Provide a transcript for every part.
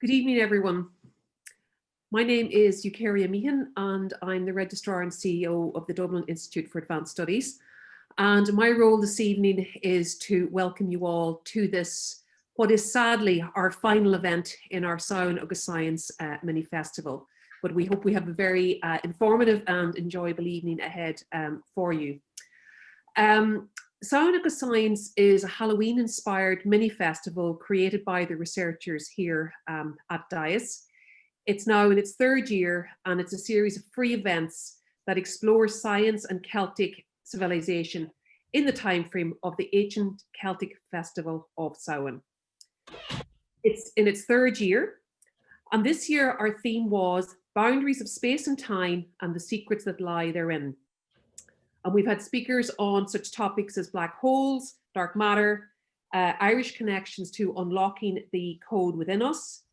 Good evening, everyone. My name is Eucharia Meehan, and I'm the Registrar and CEO of the Dublin Institute for Advanced Studies. And my role this evening is to welcome you all to this, what is sadly our final event in our Samhain agus Science mini festival. But we hope we have a very informative and enjoyable evening ahead for you. Samhain agus Science is a Halloween-inspired mini-festival created by the researchers here at DIAS. It's now in its third year, and it's a series of free events that explore science and Celtic civilization in the time frame of the ancient Celtic festival of Samhain. It's in its third year, and this year our theme was Boundaries of Space and Time and the Secrets that Lie Therein. And we've had speakers on such topics as black holes, dark matter, Irish connections to unlocking the code within us,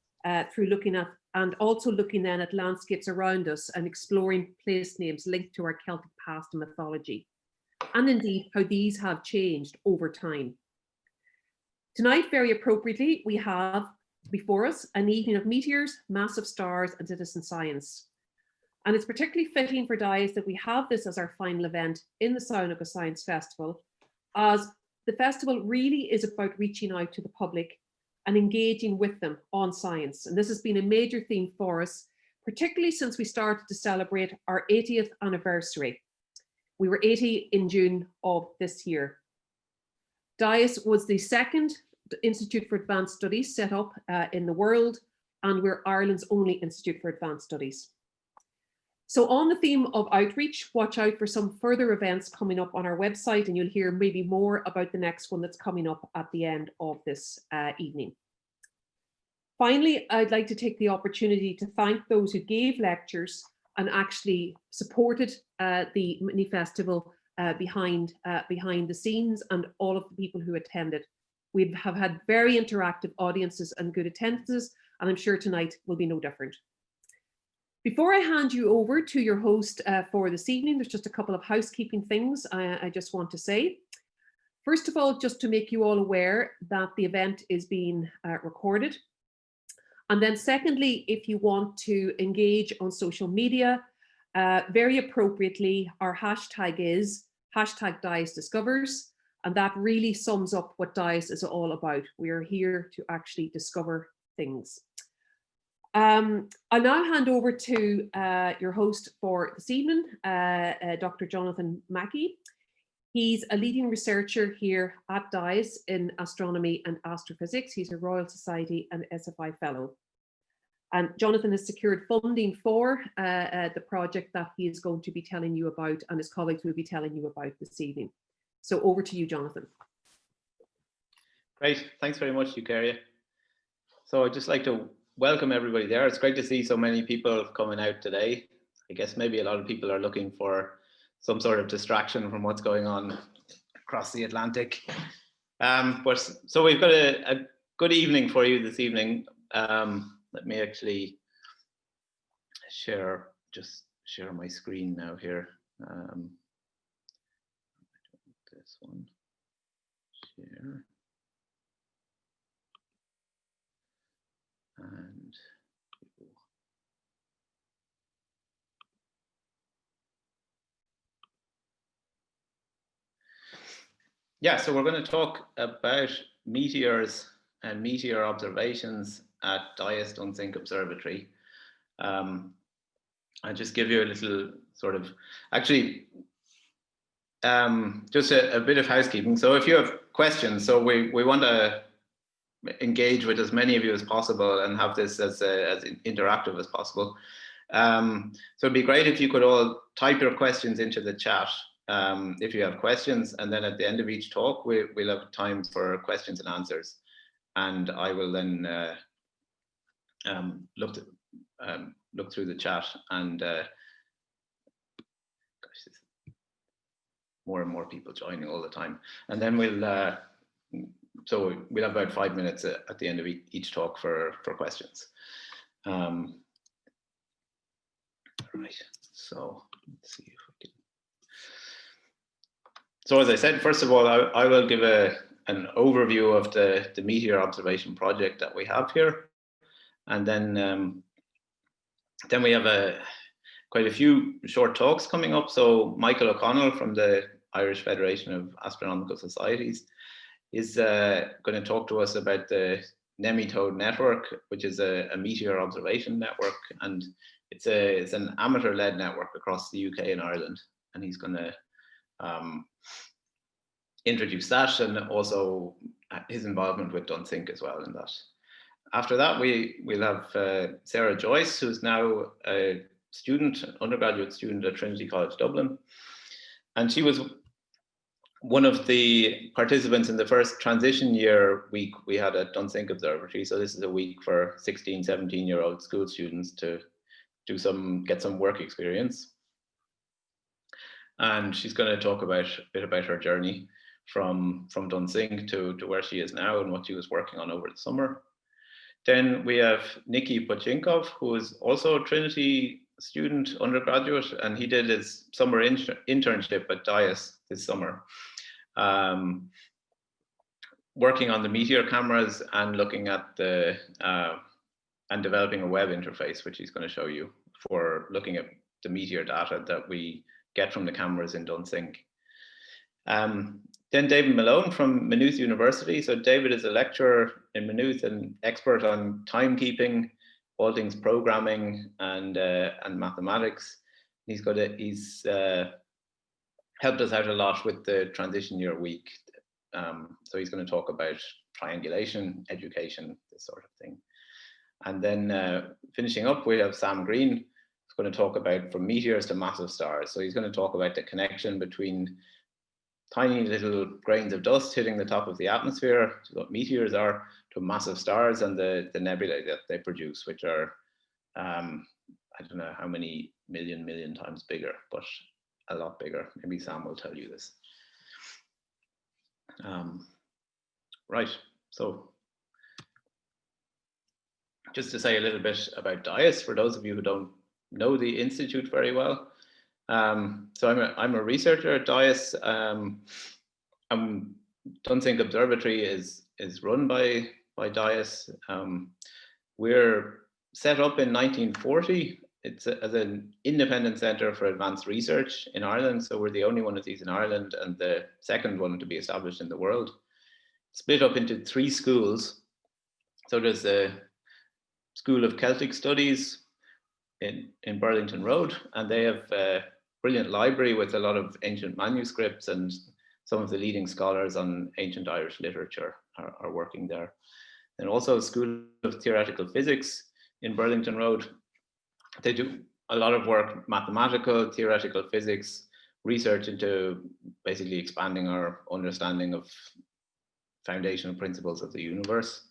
through looking at, and also looking then at landscapes around us and exploring place names linked to our Celtic past and mythology, and indeed how these have changed over time. Tonight, very appropriately, we have before us an evening of meteors, massive stars, and citizen science. And it's particularly fitting for DIAS that we have this as our final event in the Samhain agus Science Festival, as the festival really is about reaching out to the public and engaging with them on science. And this has been a major theme for us, particularly since we started to celebrate our 80th anniversary. We were 80 in June of this year. DIAS was the second Institute for Advanced Studies set up in the world, and we're Ireland's only Institute for Advanced Studies. So on the theme of outreach, watch out for some further events coming up on our website, and you'll hear maybe more about the next one that's coming up at the end of this evening. Finally, I'd like to take the opportunity to thank those who gave lectures and actually supported the mini festival behind the scenes, and all of the people who attended. We have had very interactive audiences and good attendances, and I'm sure tonight will be no different. Before I hand you over to your host for this evening, there's just a couple of housekeeping things I just want to say. First of all, just to make you all aware that the event is being recorded. And then secondly, if you want to engage on social media, very appropriately, our hashtag is #DIASDiscovers, and that really sums up what DIAS is all about. We are here to actually discover things. I'll now hand over to your host for this evening, Dr. Jonathan Mackey. He's a leading researcher here at DIAS in Astronomy and Astrophysics. He's a Royal Society and SFI Fellow. And Jonathan has secured funding for the project that he is going to be telling you about, and his colleagues will be telling you about this evening. So over to you, Jonathan. Great, thanks very much, Eucharia. So I'd just like to welcome everybody there. It's great to see so many people coming out today. I guess maybe a lot of people are looking for some sort of distraction from what's going on across the Atlantic. So we've got a good evening for you this evening. Let me actually share my screen now here. This one, share. And yeah, so we're going to talk about meteors and meteor observations at DIAS Dunsink Observatory. I'll just give you a little sort of, actually, just a bit of housekeeping. So if you have questions, so we want to engage with as many of you as possible and have this as interactive as possible. So it'd be great if you could all type your questions into the chat if you have questions, and then at the end of each talk we'll have time for questions and answers, and I will then look through the chat, and gosh, more and more people joining all the time, and then we'll so we'll have about 5 minutes at the end of each talk for questions. All right, so let's see if we can. So as I said, first of all, I will give an overview of the meteor observation project that we have here. And then we have quite a few short talks coming up. So Michael O'Connell from the Irish Federation of Astronomical Societies is going to talk to us about the Nemitode network, which is a meteor observation network, and it's an amateur-led network across the UK and Ireland, and he's going to introduce that, and also his involvement with Dunsink as well in that. After that, we'll have Sarah Joyce, who's now a student, undergraduate student at Trinity College Dublin, and she was one of the participants in the first transition year week we had at Dunsink Observatory. So this is a week for 16, 17-year-old school students to get some work experience. And she's going to talk a bit about her journey from Dunsink to where she is now and what she was working on over the summer. Then we have Nicky Pochinkov, who is also a Trinity student, undergraduate, and he did his summer internship at DIAS this summer, working on the Meteor cameras and looking at and developing a web interface, which he's going to show you for looking at the Meteor data that we get from the cameras in Dunsink. Then David Malone from Maynooth University. So David is a lecturer in Maynooth and expert on timekeeping, all things programming and mathematics. He's helped us out a lot with the transition year week. So he's going to talk about triangulation, education, this sort of thing. And then finishing up, we have Sam Green, who's going to talk about from meteors to massive stars. So he's going to talk about the connection between tiny little grains of dust hitting the top of the atmosphere, what meteors are, to massive stars and the nebulae that they produce, which are, I don't know how many million times bigger, but a lot bigger. Maybe Sam will tell you this. Right, so just to say a little bit about DIAS, for those of you who don't know the Institute very well. So I'm a researcher at DIAS. Dunsink Observatory is run by DIAS. We're set up in 1940. It's as an independent centre for advanced research in Ireland. So we're the only one of these in Ireland and the second one to be established in the world. Split up into 3 schools. So there's the School of Celtic Studies in Burlington Road, and they have a brilliant library with a lot of ancient manuscripts, and some of the leading scholars on ancient Irish literature are working there. And also School of Theoretical Physics in Burlington Road. They do a lot of work, mathematical, theoretical physics, research into basically expanding our understanding of foundational principles of the universe.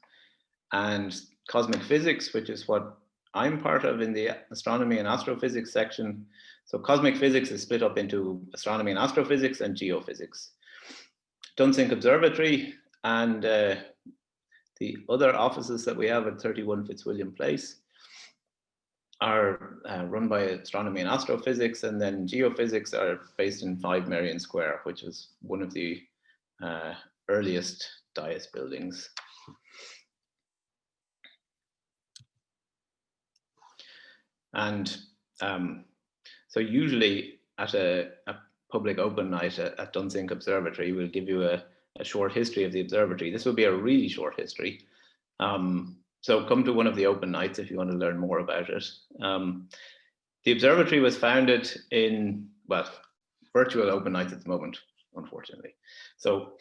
And cosmic physics, which is what I'm part of in the astronomy and astrophysics section. So cosmic physics is split up into astronomy and astrophysics and geophysics. Dunsink Observatory and the other offices that we have at 31 Fitzwilliam Place are run by astronomy and astrophysics, and then geophysics are based in 5 Merrion Square, which is one of the earliest DIAS buildings. And so usually at a public open night at Dunsink Observatory, we'll give you a short history of the observatory. This will be a really short history. So come to one of the open nights if you want to learn more about it. The observatory was founded in, well, virtual open nights at the moment, unfortunately. So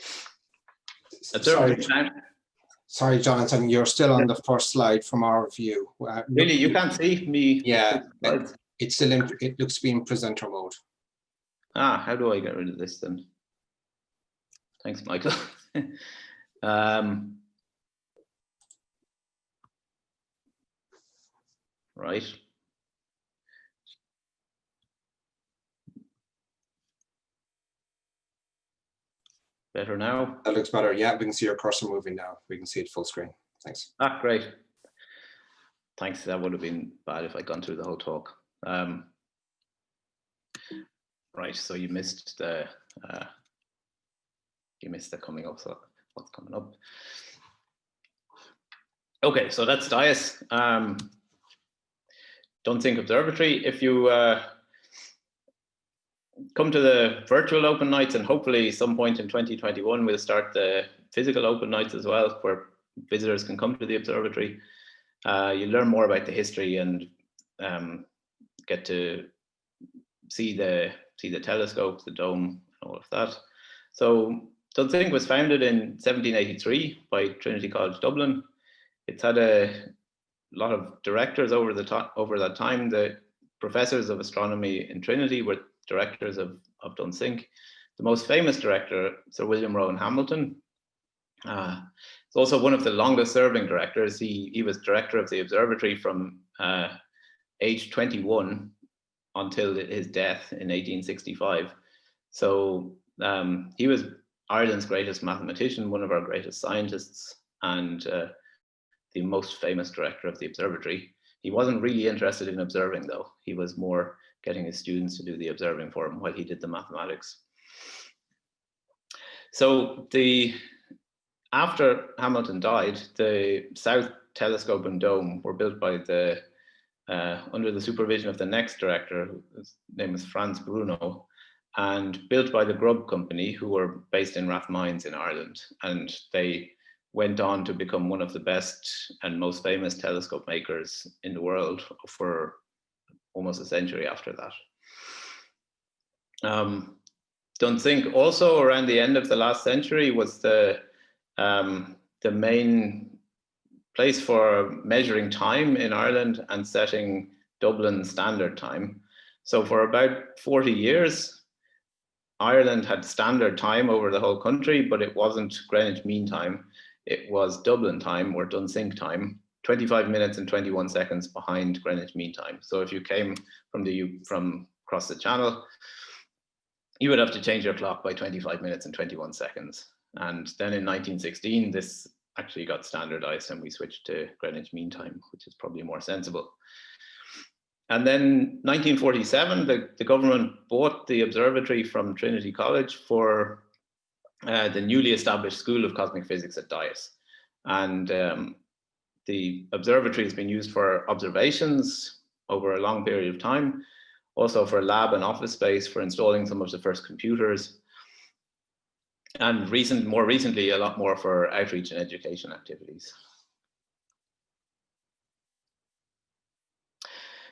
Sorry, Jonathan, you're still on the first slide from our view. Really, you can't see me? Yeah, it's still in, it looks to be in presenter mode. How do I get rid of this then? Thanks, Michael. Right. Better now? That looks better. Yeah, we can see your cursor moving now. We can see it full screen. Thanks. Great. Thanks. That would have been bad if I'd gone through the whole talk. Right. So you missed the coming up. So what's coming up? Okay, so that's DIAS. Dunsink Observatory. If you come to the virtual open nights, and hopefully some point in 2021 we'll start the physical open nights as well, where visitors can come to the observatory. You learn more about the history and get to see the telescope, the dome, all of that. So Dunsink was founded in 1783 by Trinity College Dublin. It's had a lot of directors over that time. The professors of astronomy in Trinity were directors of Dunsink. The most famous director, Sir William Rowan Hamilton. It's also one of the longest serving directors. He was director of the observatory from age 21 until his death in 1865. So he was Ireland's greatest mathematician, one of our greatest scientists, and the most famous director of the observatory. He wasn't really interested in observing, though. He was more getting his students to do the observing for him while he did the mathematics. So after Hamilton died, the South Telescope and Dome were built by under the supervision of the next director, whose name is Franz Bruno, and built by the Grubb Company, who were based in Rathmines in Ireland. And they went on to become one of the best and most famous telescope makers in the world for almost a century after that. Dunsink also, around the end of the last century, was the main place for measuring time in Ireland and setting Dublin Standard Time. So for about 40 years, Ireland had standard time over the whole country, but it wasn't Greenwich Mean Time. It was Dublin time, or Dunsink time, 25 minutes and 21 seconds behind Greenwich Mean Time. So if you came from across the channel, you would have to change your clock by 25 minutes and 21 seconds. And then in 1916, this actually got standardized and we switched to Greenwich Mean Time, which is probably more sensible. And then 1947, the government bought the observatory from Trinity College for the newly established School of Cosmic Physics at DIAS. And the observatory has been used for observations over a long period of time, also for lab and office space, for installing some of the first computers, and more recently, a lot more for outreach and education activities.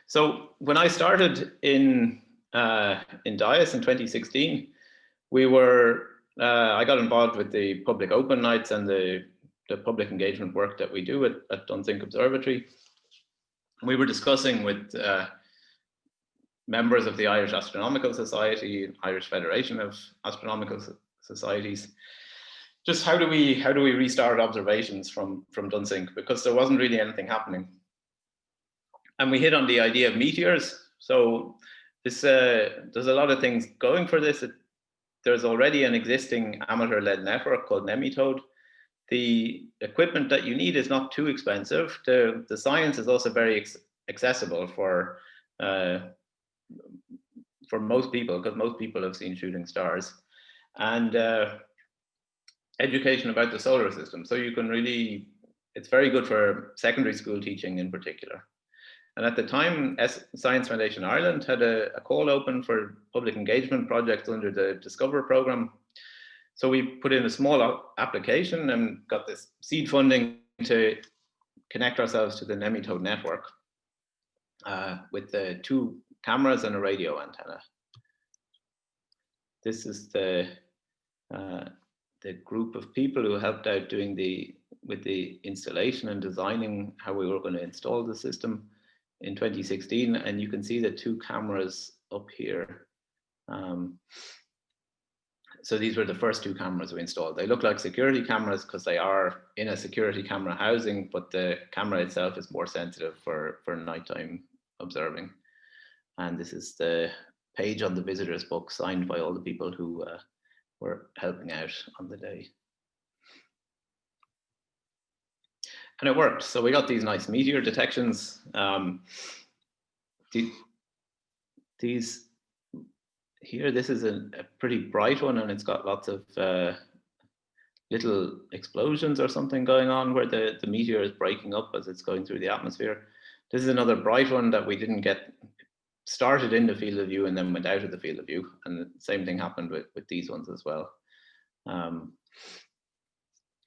So when I started in DIAS in 2016, I got involved with the public open nights and the public engagement work that we do at Dunsink Observatory. We were discussing with members of the Irish Astronomical Society, Irish Federation of Astronomical Societies, just how do we restart observations from Dunsink, because there wasn't really anything happening. And we hit on the idea of meteors. So there's a lot of things going for this. There's already an existing amateur-led network called Nemitode. The equipment that you need is not too expensive. The science is also very accessible for most people, because most people have seen shooting stars, and education about the solar system. So you can really, it's very good for secondary school teaching in particular. And at the time, Science Foundation Ireland had a call open for public engagement projects under the Discover programme. So we put in a small application and got this seed funding to connect ourselves to the Nemitode network with the 2 cameras and a radio antenna. This is the group of people who helped out with the installation and designing how we were going to install the system in 2016, and you can see the 2 cameras up here. So these were the first 2 cameras we installed. They look like security cameras because they are in a security camera housing, but the camera itself is more sensitive for nighttime observing. And this is the page on the visitors book signed by all the people who were helping out on the day. And it worked. So we got these nice meteor detections. These here, this is a pretty bright one, and it's got lots of little explosions or something going on where the meteor is breaking up as it's going through the atmosphere. This is another bright one that we didn't get started in the field of view and then went out of the field of view. And the same thing happened with these ones as well.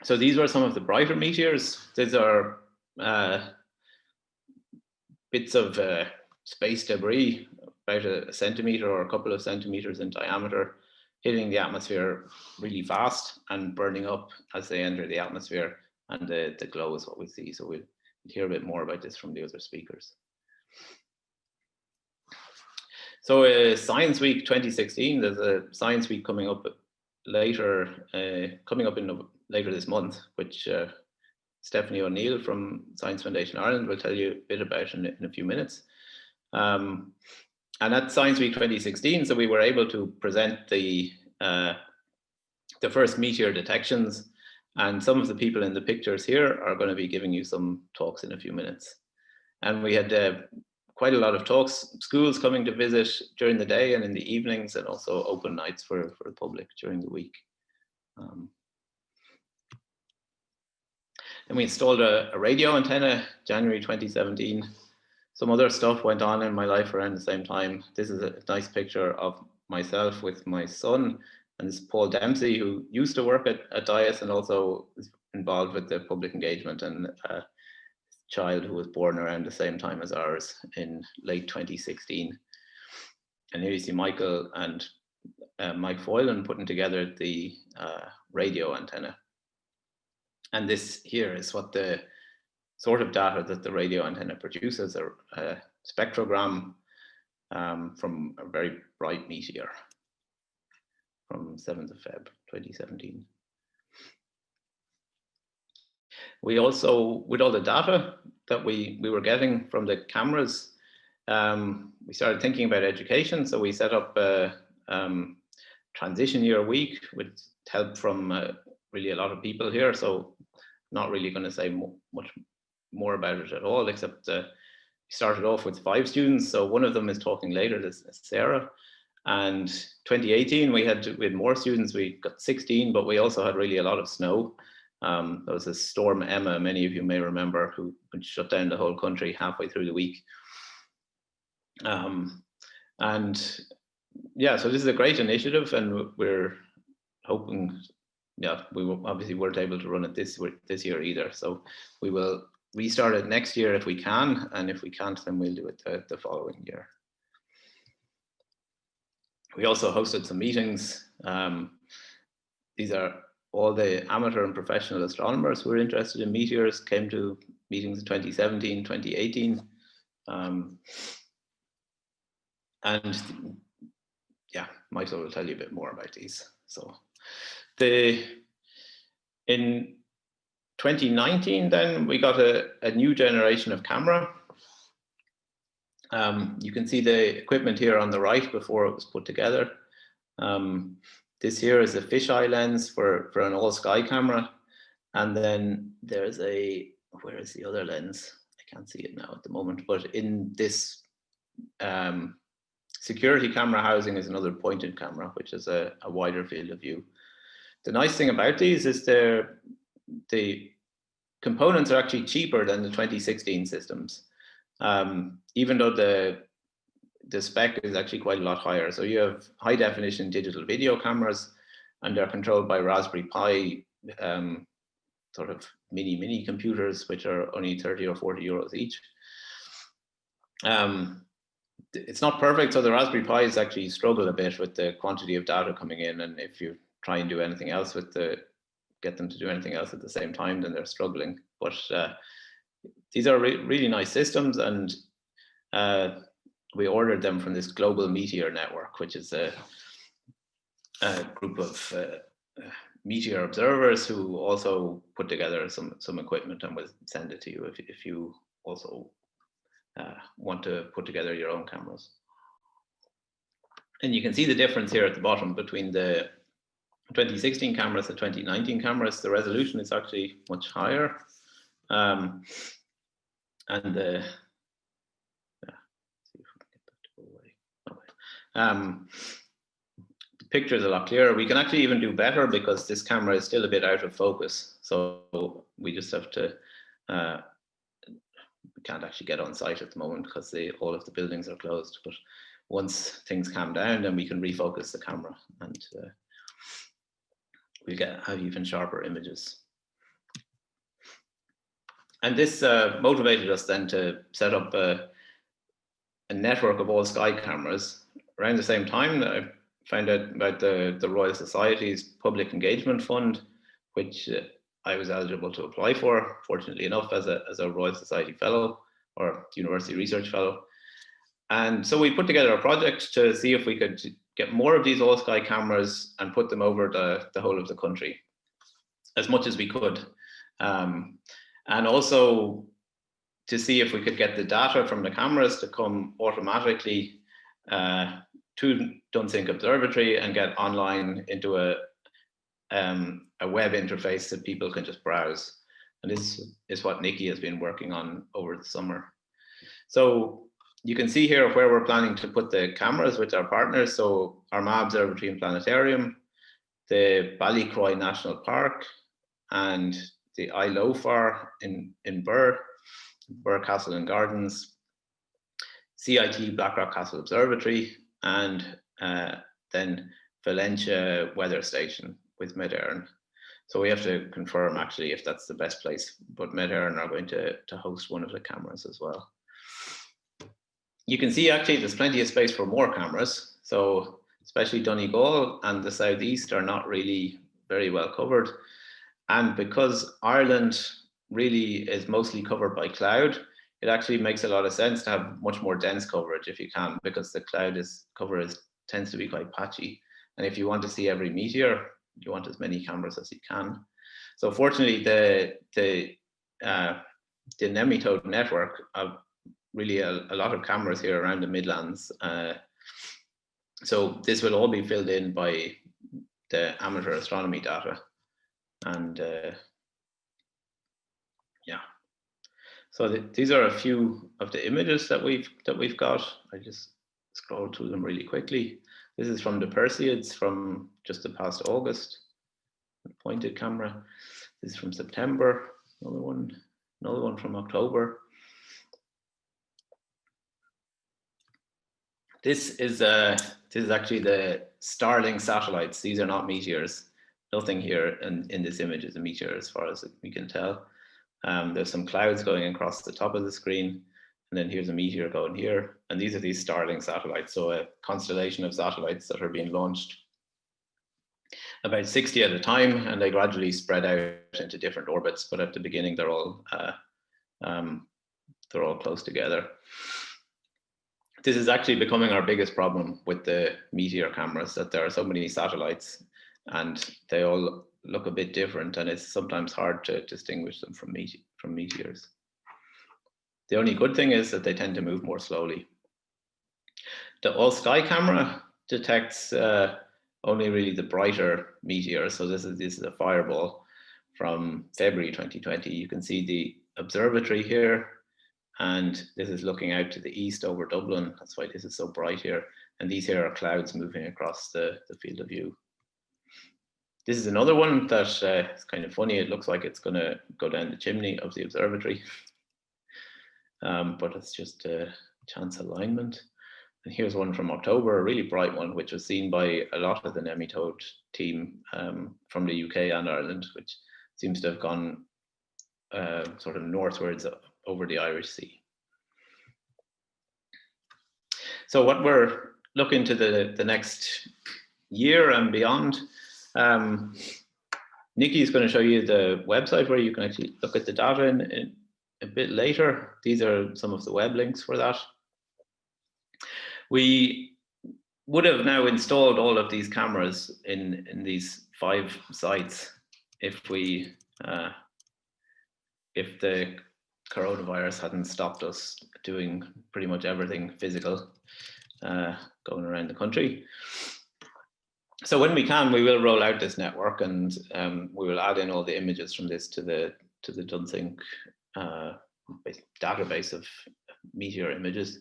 So these were some of the brighter meteors. These are bits of space debris, about a centimeter or a couple of centimeters in diameter, hitting the atmosphere really fast and burning up as they enter the atmosphere. And the glow is what we see. So we'll hear a bit more about this from the other speakers. So Science Week 2016, there's a Science Week coming up later, later this month, which Stephanie O'Neill from Science Foundation Ireland will tell you a bit about in a few minutes. And at Science Week 2016, so we were able to present the first meteor detections, and some of the people in the pictures here are going to be giving you some talks in a few minutes. And we had quite a lot of talks, schools coming to visit during the day and in the evenings, and also open nights for the public during the week. And we installed a radio antenna January 2017. Some other stuff went on in my life around the same time. This is a nice picture of myself with my son, and this is Paul Dempsey, who used to work at DIAS and also is involved with the public engagement, and a child who was born around the same time as ours in late 2016. And here you see Michael and Mike Foylan putting together the radio antenna. And this here is what the sort of data that the radio antenna produces, a spectrogram from a very bright meteor from 7th of Feb 2017. We also, with all the data that we were getting from the cameras, we started thinking about education. So we set up a transition year week with help from really a lot of people here. So not really going to say much more about it at all, except we started off with 5 students. So one of them is talking later, this is Sarah. And 2018, we had more students. We got 16, but we also had really a lot of snow. There was a storm Emma, many of you may remember, who shut down the whole country halfway through the week. And yeah, so this is a great initiative, and we're hoping, yeah, we obviously weren't able to run it this year either. So we will restart it next year if we can, and if we can't, then we'll do it the following year. We also hosted some meetings. These are all the amateur and professional astronomers who are interested in meteors, came to meetings in 2017, 2018. And yeah, Michael will tell you a bit more about these. So in 2019, then we got a new generation of camera. You can see the equipment here on the right before it was put together. This here is a fisheye lens for an all sky camera. And then there's where is the other lens? I can't see it now at the moment, but in this security camera housing is another pointed camera, which is a wider field of view. The nice thing about these is the components are actually cheaper than the 2016 systems. Even though the spec is actually quite a lot higher. So you have high definition digital video cameras, and they're controlled by Raspberry Pi sort of mini computers, which are only 30 or 40 euros each. It's not perfect, so the Raspberry Pis actually struggle a bit with the quantity of data coming in, and if you try and do anything else get them to do anything else at the same time, then they're struggling. But these are really nice systems, and we ordered them from this global meteor network, which is a group of meteor observers who also put together some equipment, and will send it to you if you also want to put together your own cameras. And you can see the difference here at the bottom between the 2016 cameras and 2019 cameras. The resolution is actually much higher. And the picture is a lot clearer. We can actually even do better because this camera is still a bit out of focus. So we just have to, we can't actually get on site at the moment because all of the buildings are closed. But once things calm down, then we can refocus the camera and we'll have even sharper images. And this motivated us then to set up a network of all sky cameras. Around the same time, I found out about the Royal Society's Public Engagement Fund, which I was eligible to apply for, fortunately enough, as a Royal Society Fellow or University Research Fellow. And so we put together a project to see if we could get more of these all sky cameras and put them over the whole of the country, as much as we could. And also to see if we could get the data from the cameras to come automatically to Dunsink Observatory and get online into a web interface that people can just browse. And this is what Nikki has been working on over the summer. So you can see here where we're planning to put the cameras with our partners. So Armagh Observatory and Planetarium, the Ballycroy National Park, and the Ilofar in Burr Castle and Gardens, CIT Blackrock Castle Observatory, and then Valentia Weather Station with Meteor. So we have to confirm actually if that's the best place, but Meteor are going to host one of the cameras as well. You can see actually there's plenty of space for more cameras. So especially Donegal and the southeast are not really very well covered. And because Ireland really is mostly covered by cloud, it actually makes a lot of sense to have much more dense coverage if you can, because the cloud tends to be quite patchy. And if you want to see every meteor, you want as many cameras as you can. So fortunately, the nematode network of really a lot of cameras here around the Midlands. So this will all be filled in by the amateur astronomy data. And yeah, so these are a few of the images that we've got. I just scroll through them really quickly. This is from the Perseids from just the past August, a pointed camera. This is from September. Another one from October. This is actually the Starling satellites. These are not meteors. Nothing here in this image is a meteor as far as we can tell. There's some clouds going across the top of the screen, and then here's a meteor going here. And these are these Starling satellites, so a constellation of satellites that are being launched, about 60 at a time, and they gradually spread out into different orbits. But at the beginning, they're all close together. This is actually becoming our biggest problem with the meteor cameras, that there are so many satellites and they all look a bit different, and it's sometimes hard to distinguish them from meteors. The only good thing is that they tend to move more slowly. The all-sky camera detects only really the brighter meteors. So this is a fireball from February 2020. You can see the observatory here, and this is looking out to the east over Dublin. That's why this is so bright here. And these here are clouds moving across the field of view. This is another one that is kind of funny. It looks like it's going to go down the chimney of the observatory, but it's just a chance alignment. And here's one from October, a really bright one, which was seen by a lot of the nematode team from the UK and Ireland, which seems to have gone sort of northwards over the Irish Sea. So what we're looking to the next year and beyond, Nikki is going to show you the website where you can actually look at the data in a bit later. These are some of the web links for that. We would have now installed all of these cameras in these 5 sites if the coronavirus hadn't stopped us doing pretty much everything physical going around the country. So when we can, we will roll out this network, and we will add in all the images from this to the Dunsink database of meteor images.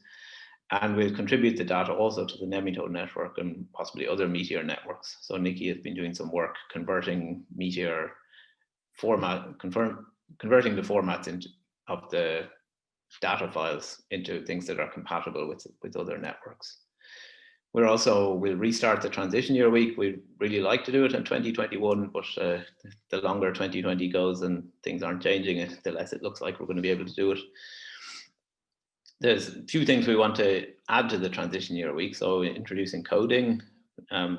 And we'll contribute the data also to the nematode network and possibly other meteor networks. So Nikki has been doing some work converting meteor format, converting the formats of the data files into things that are compatible with other networks. We'll restart the transition year week. We'd really like to do it in 2021, but the longer 2020 goes and things aren't changing, the less it looks like we're going to be able to do it. There's a few things we want to add to the transition year week. So introducing coding,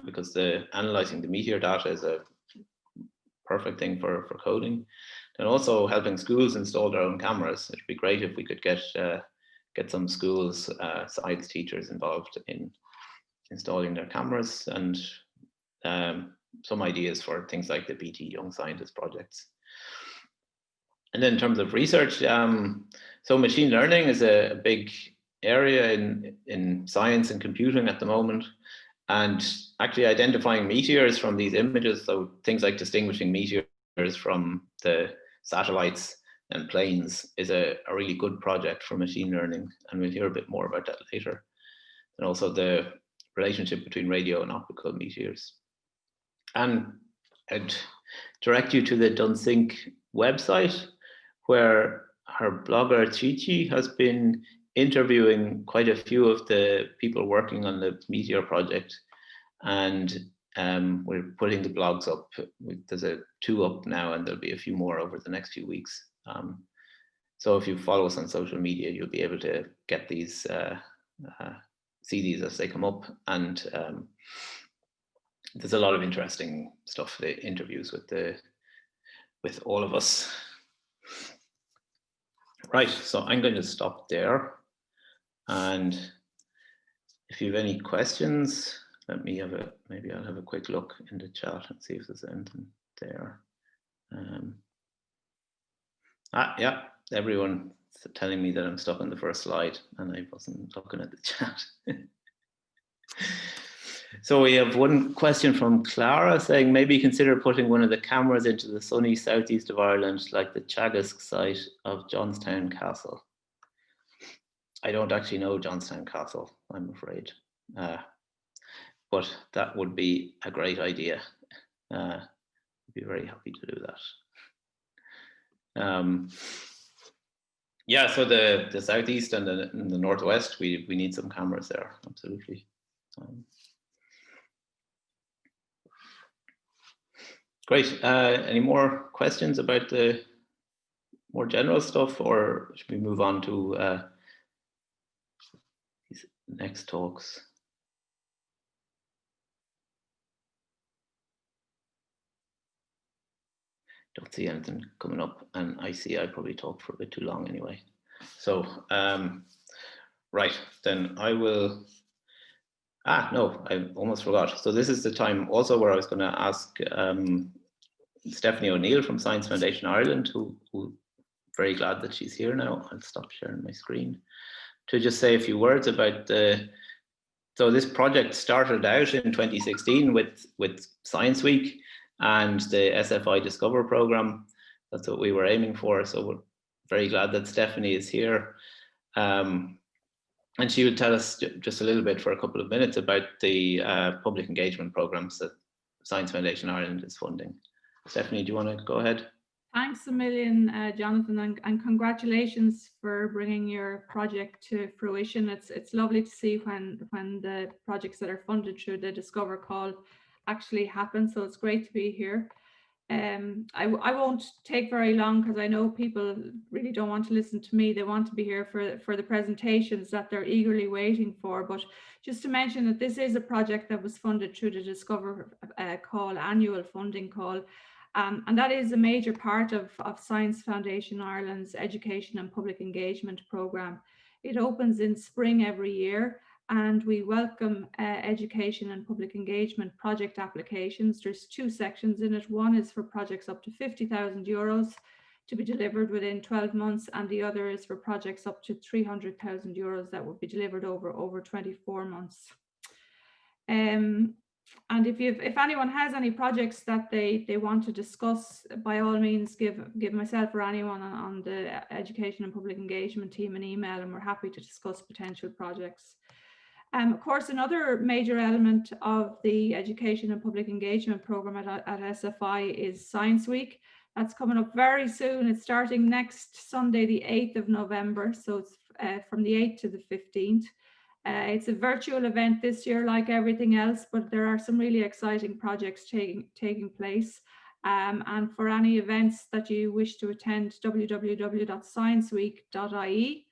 because analyzing the meteor data is a perfect thing for coding. And also helping schools install their own cameras. It'd be great if we could get some schools, science teachers involved in installing their cameras, and some ideas for things like the BT Young Scientist projects. And then in terms of research, so machine learning is a big area in science and computing at the moment. And actually identifying meteors from these images, so things like distinguishing meteors from the satellites and planes, is a really good project for machine learning. And we'll hear a bit more about that later. And also the relationship between radio and optical meteors. And I'd direct you to the Dunsink website, where our blogger Chichi has been interviewing quite a few of the people working on the Meteor project. And we're putting the blogs up. There's 2 up now, and there'll be a few more over the next few weeks. So if you follow us on social media, you'll be able to get these, see these as they come up. And there's a lot of interesting stuff, the interviews with all of us. Right, so I'm going to stop there. And if you have any questions, maybe I'll have a quick look in the chat and see if there's anything there. Yeah, everyone's telling me that I'm stuck on the first slide and I wasn't looking at the chat. So we have one question from Clara saying, maybe consider putting one of the cameras into the sunny southeast of Ireland, like the Chagas site of Johnstown Castle. I don't actually know Johnstown Castle, I'm afraid. But that would be a great idea. I'd be very happy to do that. Yeah, so the southeast and the northwest, we need some cameras there, absolutely. Great. Any more questions about the more general stuff, or should we move on to these next talks? Don't see anything coming up, and I see I probably talked for a bit too long anyway. So, right, then I will. No, I almost forgot. So this is the time also where I was going to ask Stephanie O'Neill from Science Foundation Ireland, who very glad that she's here now. I'll stop sharing my screen to just say a few words about so this project started out in 2016 with Science Week and the SFI Discover program. That's what we were aiming for. So we're very glad that Stephanie is here. And she will tell us just a little bit for a couple of minutes about the public engagement programs that Science Foundation Ireland is funding. Stephanie, do you want to go ahead? Thanks a million, Jonathan, and congratulations for bringing your project to fruition. It's lovely to see when the projects that are funded through the Discover call actually happen. So it's great to be here. I won't take very long because I know people really don't want to listen to me. They want to be here for the presentations that they're eagerly waiting for. But just to mention that this is a project that was funded through the Discover call, annual funding call. And that is a major part of Science Foundation Ireland's education and public engagement programme. It opens in spring every year, and we welcome education and public engagement project applications. There's 2 sections in it. One is for projects up to €50,000 to be delivered within 12 months, and the other is for projects up to €300,000 that will be delivered over 24 months. And if anyone has any projects that they want to discuss, by all means, give myself or anyone on the education and public engagement team an email, and we're happy to discuss potential projects. Of course, another major element of the education and public engagement program at SFI is Science Week. That's coming up very soon. It's starting next Sunday, the 8th of November. So it's from the 8th to the 15th. It's a virtual event this year, like everything else, but there are some really exciting projects taking place. And for any events that you wish to attend, www.scienceweek.ie.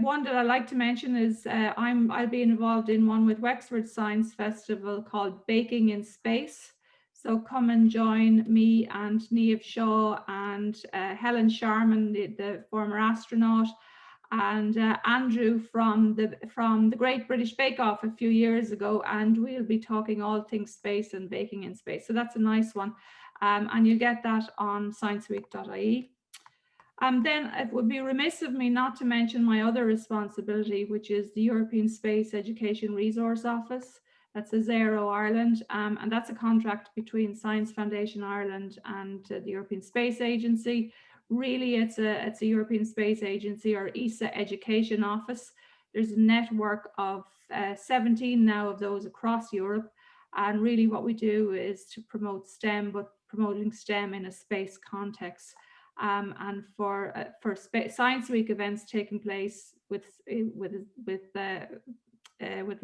One that I like to mention is I'll be involved in one with Wexford Science Festival called Baking in Space. So come and join me and Niamh Shaw and Helen Sharman, the former astronaut, and Andrew from the Great British Bake Off a few years ago, and we'll be talking all things space and baking in space. So that's a nice one, and you'll get that on scienceweek.ie. Then it would be remiss of me not to mention my other responsibility, which is the European Space Education Resource Office. That's ASERO Ireland, and that's a contract between Science Foundation Ireland and the European Space Agency. Really, it's a European Space Agency, or ESA Education Office. There's a network of 17 now of those across Europe, and really what we do is to promote STEM, but promoting STEM in a space context. And for Science Week events taking place with the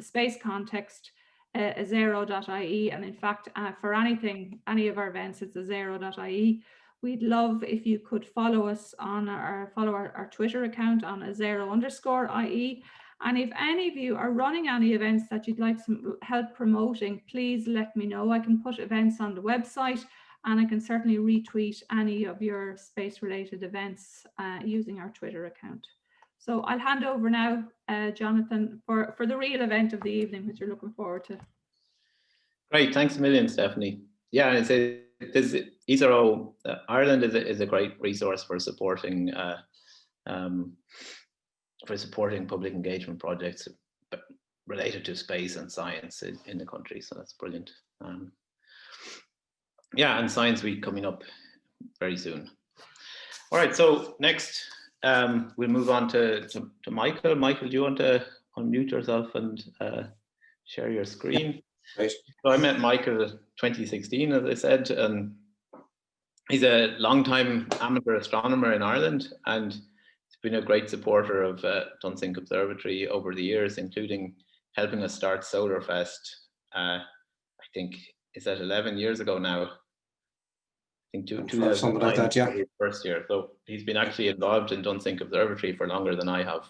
space context, ASERO.ie, and in fact for any of our events, it's ASERO.ie. We'd love if you could follow us on our Twitter account on ASERO_IE. And if any of you are running any events that you'd like some help promoting, please let me know. I can put events on the website, and I can certainly retweet any of your space-related events using our Twitter account. So I'll hand over now, Jonathan, for the real event of the evening, which you're looking forward to. Great, thanks a million, Stephanie. Yeah, ESERO Ireland is a great resource for supporting public engagement projects related to space and science in the country. So that's brilliant. Yeah, and Science Week coming up very soon. All right, so next we'll move on to Michael. Michael, do you want to unmute yourself and share your screen? Right. So I met Michael in 2016, as I said, and he's a long-time amateur astronomer in Ireland, and he's been a great supporter of Dunsink Observatory over the years, including helping us start Solarfest. I think, is that 11 years ago now? I think 2009, something like that, yeah. First year. So he's been actually involved in Dunsink Observatory for longer than I have,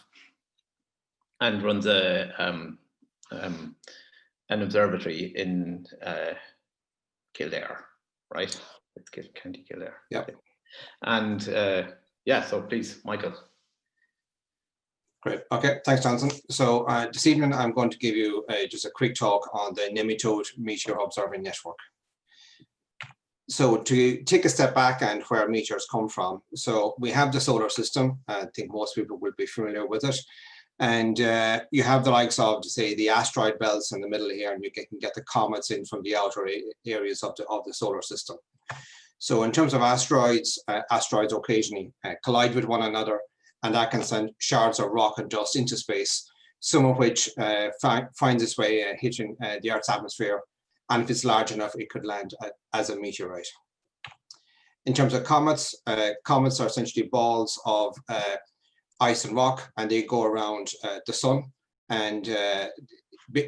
and runs an observatory in Kildare, right? It's County Kildare. Yeah. And yeah, so please, Michael. Great. Okay, thanks, Jonathan. So this evening, I'm going to give you just a quick talk on the Nematode Meteor Observing Network. So to take a step back and where meteors come from. So we have the solar system. I think most people will be familiar with it. And you have the likes of, say, the asteroid belts in the middle here, and you can get the comets in from the outer areas of the solar system. So in terms of asteroids, asteroids occasionally collide with one another, and that can send shards of rock and dust into space, some of which finds its way hitting the Earth's atmosphere. And if it's large enough, it could land as a meteorite. In terms of comets, comets are essentially balls of ice and rock, and they go around the sun, and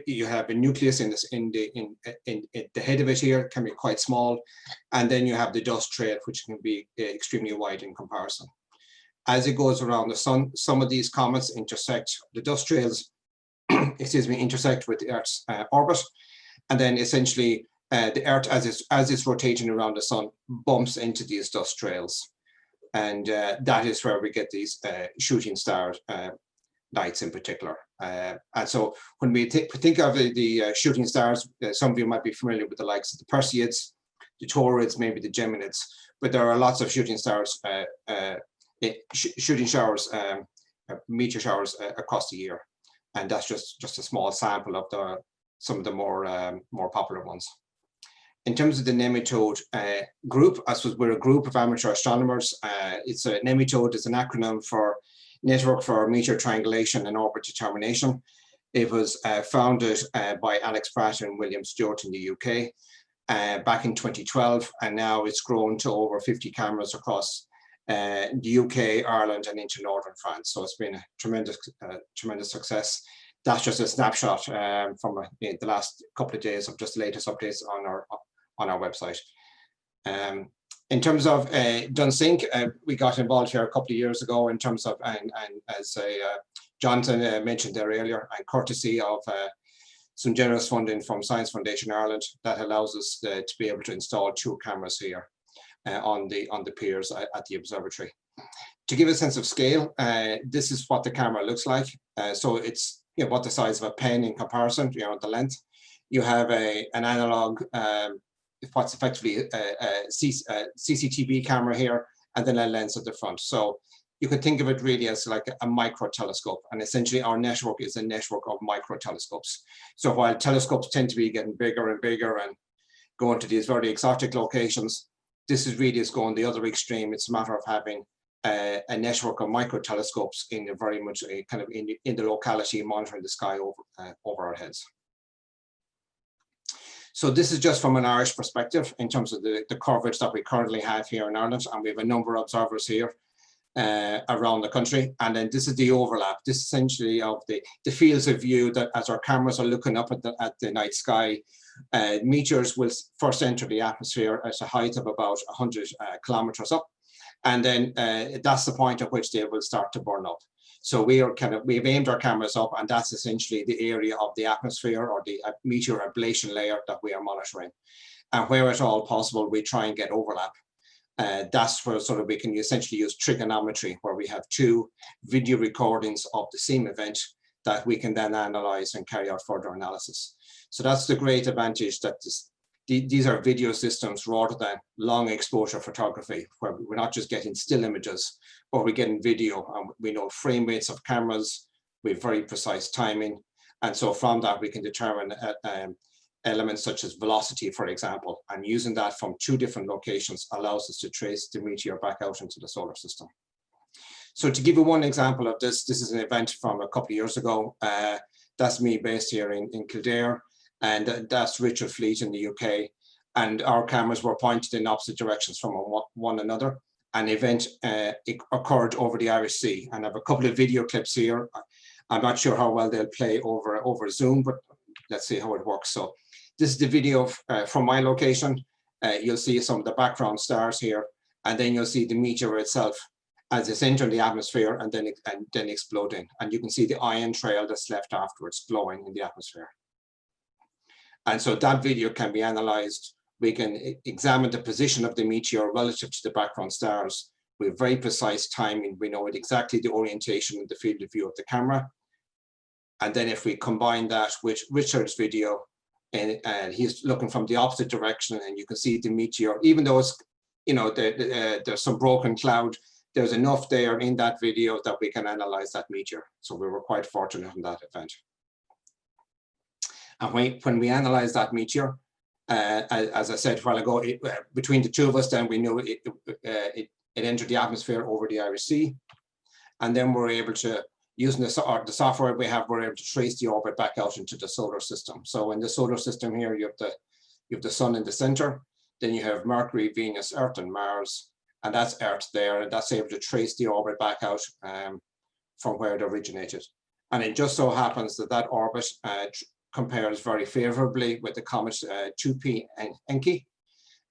you have a nucleus in the head of it here. It can be quite small, and then you have the dust trail, which can be extremely wide in comparison. As it goes around the sun, some of these comets intersect, the dust trails, intersect with the Earth's orbit, and then essentially the Earth, as it's rotating around the sun, bumps into these dust trails. And that is where we get these shooting star nights in particular. And so when we think of the shooting stars, some of you might be familiar with the likes of the Perseids, the Taurids, maybe the Geminids, but there are lots of shooting stars, shooting showers, meteor showers across the year. And that's just a small sample of the some of the more popular ones. In terms of the nematode group, I suppose we're a group of amateur astronomers. It's a nematode is an acronym for Network for Meteor Triangulation and Orbit Determination. It was founded by Alex Pratt and William Stewart in the UK back in 2012, and now it's grown to over 50 cameras across the UK, Ireland, and into northern France. So it's been a tremendous success. That's just a snapshot from the last couple of days of just the latest updates on our website. In terms of Dunsink, we got involved here a couple of years ago in terms of, and as Jonathan mentioned there earlier, and courtesy of some generous funding from Science Foundation Ireland, that allows us to be able to install 2 cameras here on the piers at the observatory. To give a sense of scale, this is what the camera looks like. So it's about the size of a pen in comparison, the length. You have an analog, what's effectively a CCTV camera here, and then a lens at the front. So you can think of it really as like a micro telescope, and essentially our network is a network of micro telescopes. So while telescopes tend to be getting bigger and bigger and going to these very exotic locations, this is really going the other extreme. It's a matter of having a network of micro telescopes in a very much kind of in the locality, monitoring the sky over our heads. So this is just from an Irish perspective in terms of the coverage that we currently have here in Ireland, and we have a number of observers here around the country. And then this is the overlap. This essentially of the fields of view that as our cameras are looking up at the night sky, meteors will first enter the atmosphere at a height of about 100 kilometers up, and then that's the point at which they will start to burn up. So we've aimed our cameras up, and that's essentially the area of the atmosphere or the meteor ablation layer that we are monitoring. And where at all possible, we try and get overlap. That's where sort of we can essentially use trigonometry, where we have 2 video recordings of the same event that we can then analyze and carry out further analysis. So that's the great advantage, that these are video systems rather than long exposure photography, where we're not just getting still images, but we're getting video, and we know frame rates of cameras, we have very precise timing. And so from that, we can determine elements such as velocity, for example, and using that from 2 different locations allows us to trace the meteor back out into the solar system. So to give you one example of this, this is an event from a couple of years ago. That's me based here in Kildare, and that's Richard Fleet in the UK. And our cameras were pointed in opposite directions from one another. An event occurred over the Irish Sea, and I have a couple of video clips here. I'm not sure how well they'll play over Zoom, but let's see how it works. So this is the video from my location. You'll see some of the background stars here, and then you'll see the meteor itself as it's entering the atmosphere and then exploding. And you can see the ion trail that's left afterwards glowing in the atmosphere. And so that video can be analyzed. We can examine the position of the meteor relative to the background stars with very precise timing. We know exactly the orientation and the field of view of the camera. And then if we combine that with Richard's video, and he's looking from the opposite direction, and you can see the meteor, even though it's, there's some broken cloud, there's enough there in that video that we can analyze that meteor. So we were quite fortunate in that event. And when we analyze that meteor, as I said a while ago, between the 2 of us, then we knew it entered the atmosphere over the Irish Sea. And then we're able to, using the software we have, we're able to trace the orbit back out into the solar system. So in the solar system here, you have the sun in the center, then you have Mercury, Venus, Earth, and Mars, and that's Earth there, and that's able to trace the orbit back out from where it originated. And it just so happens that that orbit compares very favorably with the comet 2P Encke.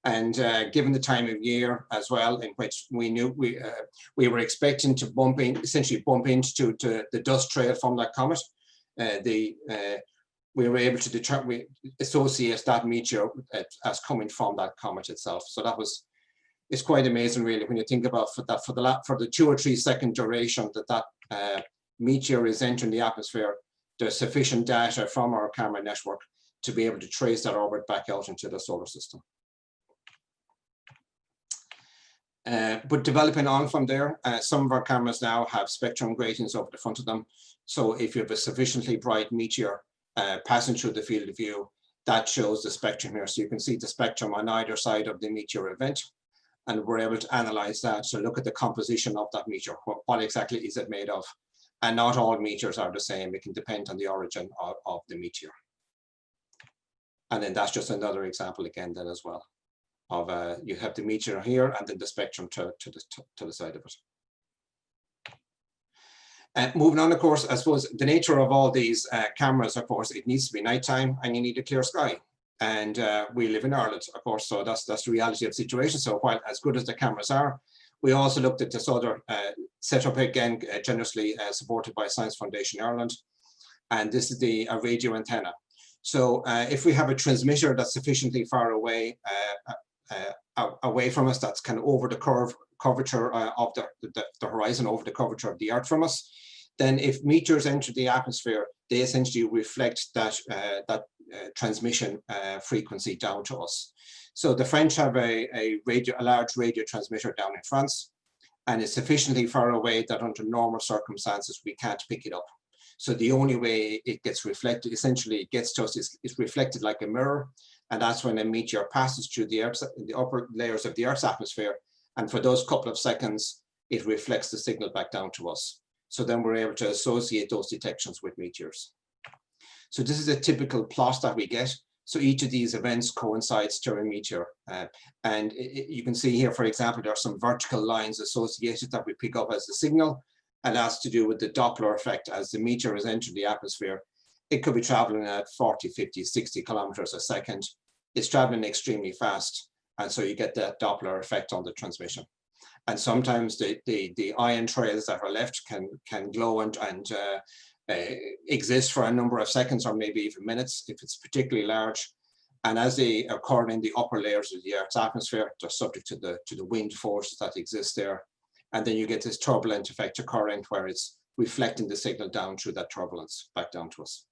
And given the time of year as well, in which we knew we were expecting to essentially bump into the dust trail from that comet, we were able to associate that meteor as coming from that comet itself. So it's quite amazing, really, when you think about for the 2 or 3 second duration that meteor is entering the atmosphere. There's sufficient data from our camera network to be able to trace that orbit back out into the solar system. But developing on from there, some of our cameras now have spectrum gratings over the front of them. So if you have a sufficiently bright meteor, passing through the field of view. That shows the spectrum here. So you can see the spectrum on either side of the meteor event, and we're able to analyze that. So look at the composition of that meteor. What exactly is it made of? And not all meteors are the same. It can depend on the origin of the meteor. And then that's just another example again then as well of you have the meteor here and then the spectrum to the side of it. Moving on, of course, I suppose the nature of all these cameras, of course, it needs to be nighttime and you need a clear sky. And we live in Ireland, of course, so that's the reality of the situation. So while as good as the cameras are, we also looked at this other setup again, generously supported by Science Foundation Ireland. And this is the radio antenna. So if we have a transmitter that's sufficiently far away from us, that's kind of over the curvature of the horizon, over the curvature of the Earth from us, then if meteors enter the atmosphere, they essentially reflect that transmission frequency down to us. So the French have a large radio transmitter down in France, and it's sufficiently far away that under normal circumstances we can't pick it up. So the only way it gets reflected, essentially it gets to us, is reflected like a mirror. And that's when a meteor passes through the upper layers of the Earth's atmosphere. And for those couple of seconds, it reflects the signal back down to us. So then we're able to associate those detections with meteors. So this is a typical plot that we get. So each of these events coincides to a meteor. And you can see here, for example, there are some vertical lines associated that we pick up as the signal. And that's to do with the Doppler effect. As the meteor has entered the atmosphere, it could be traveling at 40, 50, 60 kilometers a second. It's traveling extremely fast. And so you get that Doppler effect on the transmission. And sometimes the ion trails that are left can glow and exist for a number of seconds or maybe even minutes if it's particularly large. And as they occur in the upper layers of the Earth's atmosphere, they're subject to the wind forces that exist there. And then you get this turbulent effect occurring where it's reflecting the signal down through that turbulence back down to us.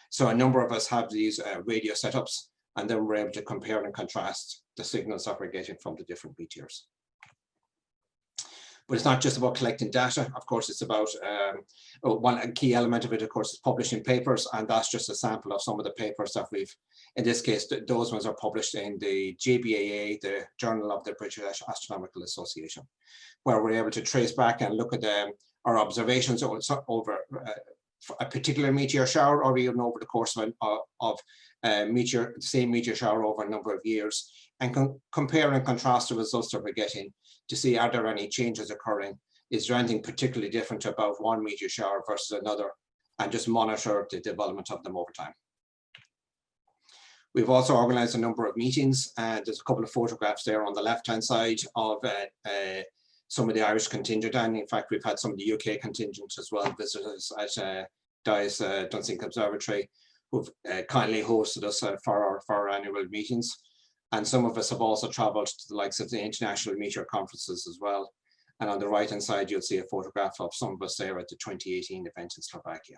So a number of us have these radio setups, and then we're able to compare and contrast the signals that we're getting from the different meteors. But it's not just about collecting data. Of course, it's about one key element of it, of course, is publishing papers. And that's just a sample of some of the papers that we've, in this case, those ones are published in the JBAA, the Journal of the British Astronomical Association, where we're able to trace back and look at our observations over a particular meteor shower, or even over the course of the same meteor shower over a number of years, and compare and contrast the results that we're getting to see, are there any changes occurring? Is there anything particularly different about one meteor shower versus another? And just monitor the development of them over time. We've also organized a number of meetings, and there's a couple of photographs there on the left-hand side of some of the Irish contingent, and in fact, we've had some of the UK contingent as well, visitors at DIAS Dunsink Observatory, who've kindly hosted us for our annual meetings. And some of us have also traveled to the likes of the international meteor conferences as well. And on the right-hand side, you'll see a photograph of some of us there at the 2018 event in Slovakia.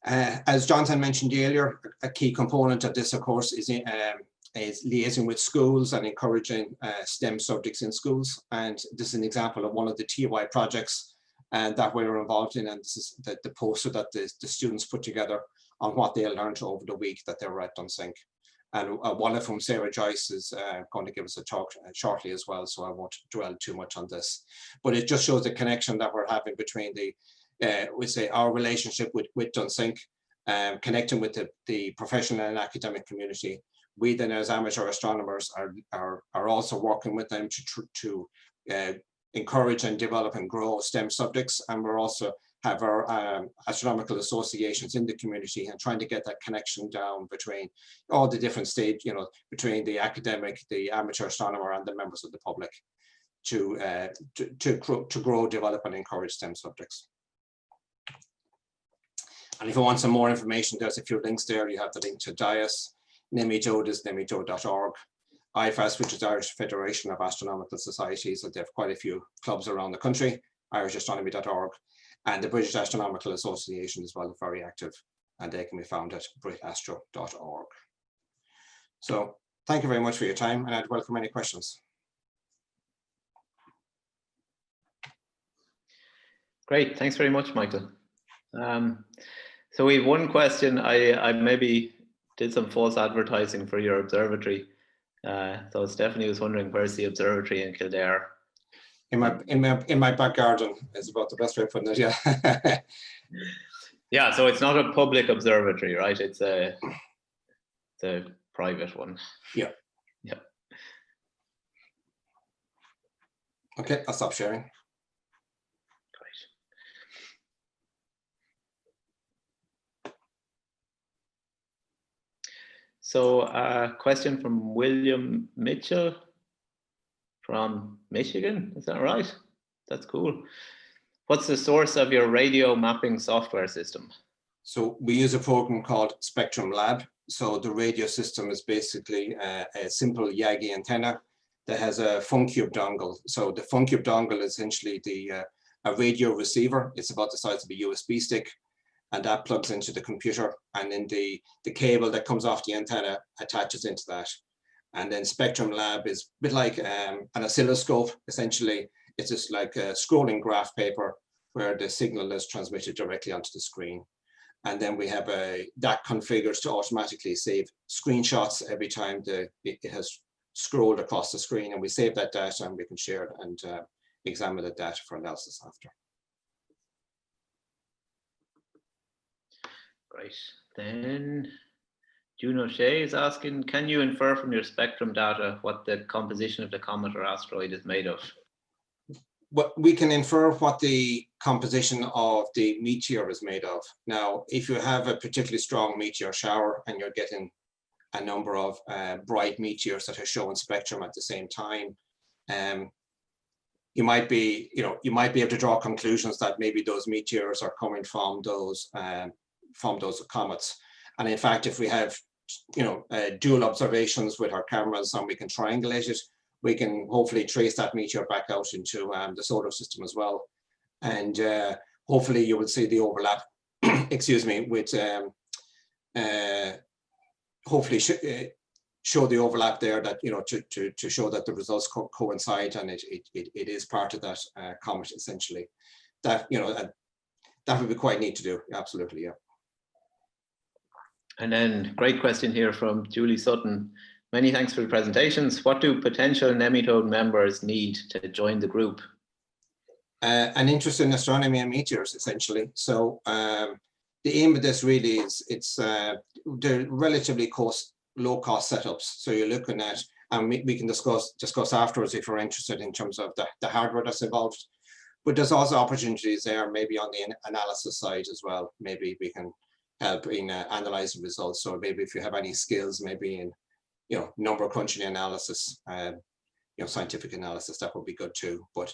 As Jonathan mentioned earlier, a key component of this, of course, is liaising with schools and encouraging STEM subjects in schools. And this is an example of one of the TY projects that we were involved in. And this is the poster that the students put together on what they learned over the week that they were at Dunsink. And one of whom, Sarah Joyce, is going to give us a talk shortly as well, so I won't dwell too much on this. But it just shows the connection that we're having between our relationship with Dunsink, connecting with the professional and academic community. We then, as amateur astronomers, are also working with them to encourage and develop and grow STEM subjects, and we're also have our astronomical associations in the community and trying to get that connection down between all the different stages, between the academic, the amateur astronomer, and the members of the public to grow, develop, and encourage STEM subjects. And if you want some more information, there's a few links there. You have the link to DIAS, Nemitode is nemitode.org, IFAS, which is Irish Federation of Astronomical Societies, and they have quite a few clubs around the country, irishastronomy.org. And the British Astronomical Association as well, very active, and they can be found at britastro.org. So thank you very much for your time, and I'd welcome any questions. Great, thanks very much, Michael. So we have one question. I maybe did some false advertising for your observatory. So Stephanie was wondering, where's the observatory in Kildare? In my back garden is about the best way of putting it. Yeah. Yeah. So it's not a public observatory, right? It's a private one. Yeah. Yeah. Okay, I'll stop sharing. Great. So a question from William Mitchell from Michigan. Is that right? That's cool. What's the source of your radio mapping software system? So we use a program called Spectrum Lab. So the radio system is basically a simple Yagi antenna that has a PhoneCube dongle. So the PhoneCube dongle is essentially a radio receiver. It's about the size of a USB stick, and that plugs into the computer, and then the cable that comes off the antenna attaches into that. And then Spectrum Lab is a bit like an oscilloscope. Essentially, it's just like a scrolling graph paper where the signal is transmitted directly onto the screen. And then we have that configures to automatically save screenshots every time it has scrolled across the screen, and we save that data and we can share it and examine the data for analysis after. Right. Then June O'Shea is asking, can you infer from your spectrum data what the composition of the comet or asteroid is made of? But we can infer what the composition of the meteor is made of. Now, if you have a particularly strong meteor shower and you're getting a number of bright meteors that are showing spectrum at the same time, you might be able to draw conclusions that maybe those meteors are coming from those comets. And in fact, if we have dual observations with our cameras and we can triangulate it, we can hopefully trace that meteor back out into the solar system as well. And hopefully you will see the overlap, excuse me, with hopefully show the overlap there, that to show that the results coincide, and it is part of that comet essentially. That that would be quite neat to do. Absolutely, yeah. And then great question here from Julie Sutton. Many thanks for the presentations. What do potential nematode members need to join the group? An interest in astronomy and meteors, essentially. So the aim of this really is they're relatively low-cost setups. So you're looking at, and we can discuss afterwards if you're interested in terms of the hardware that's involved. But there's also opportunities there, maybe on the analysis side as well. Maybe we can help in analyzing results. So maybe if you have any skills, maybe in number crunching analysis, scientific analysis, that would be good too. But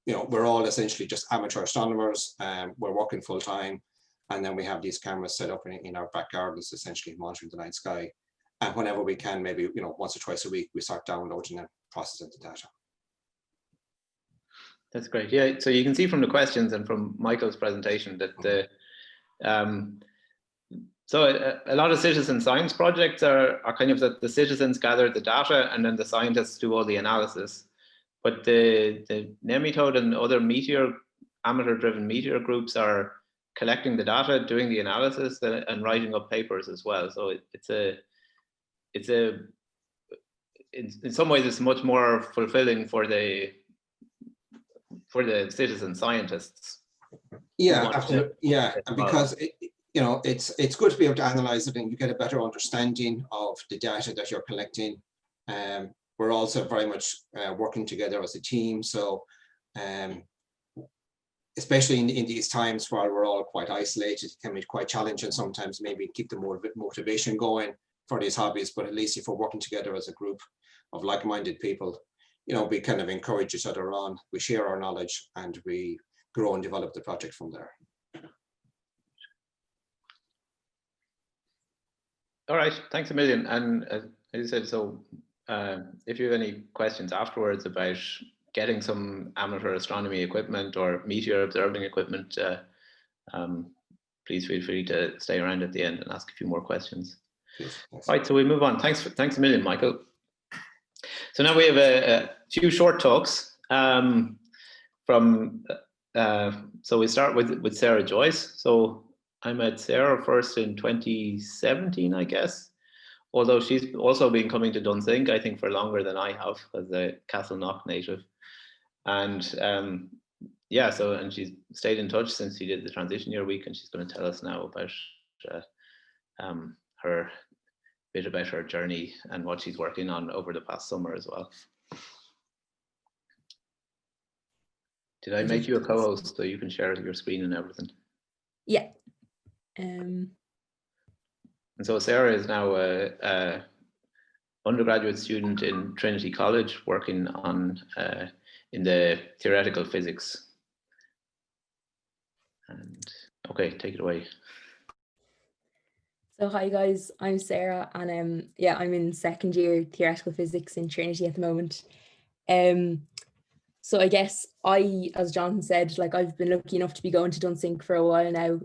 we're all essentially just amateur astronomers. We're working full time, and then we have these cameras set up in our back gardens, essentially monitoring the night sky. And whenever we can, maybe once or twice a week, we start downloading and processing the data. That's great. Yeah. So you can see from the questions and from Michael's presentation that so a lot of citizen science projects are kind of that the citizens gather the data and then the scientists do all the analysis. But the nematode and other amateur-driven meteor groups are collecting the data, doing the analysis, and writing up papers as well. So in some ways it's much more fulfilling for the citizen scientists. Yeah, absolutely. Yeah, and because it's good to be able to analyze it, and you get a better understanding of the data that you're collecting. We're also very much working together as a team. So especially in these times while we're all quite isolated, it can be quite challenging sometimes, maybe keep the motivation going for these hobbies. But at least if we're working together as a group of like-minded people, we kind of encourage each other on, we share our knowledge, and we grow and develop the project from there. All right, thanks a million. And as you said, so if you have any questions afterwards about getting some amateur astronomy equipment or meteor observing equipment, please feel free to stay around at the end and ask a few more questions. Yes. Right, so we move on. Thanks a million, Michael. So now we have a few short talks from So we start with Sarah Joyce. So I met Sarah first in 2017, I guess. Although she's also been coming to Dunsink, I think, for longer than I have as a Castleknock native. And yeah, so, and she's stayed in touch since she did the transition year week, and she's going to tell us now about her bit about her journey and what she's working on over the past summer as well. Did I make you a co-host so you can share your screen and everything? Yeah. And so Sarah is now a undergraduate student in Trinity College working on in the theoretical physics. And okay, take it away. So hi guys, I'm Sarah, and yeah, I'm in second year theoretical physics in Trinity at the moment. So I guess as Jonathan said, like I've been lucky enough to be going to Dunsink for a while now,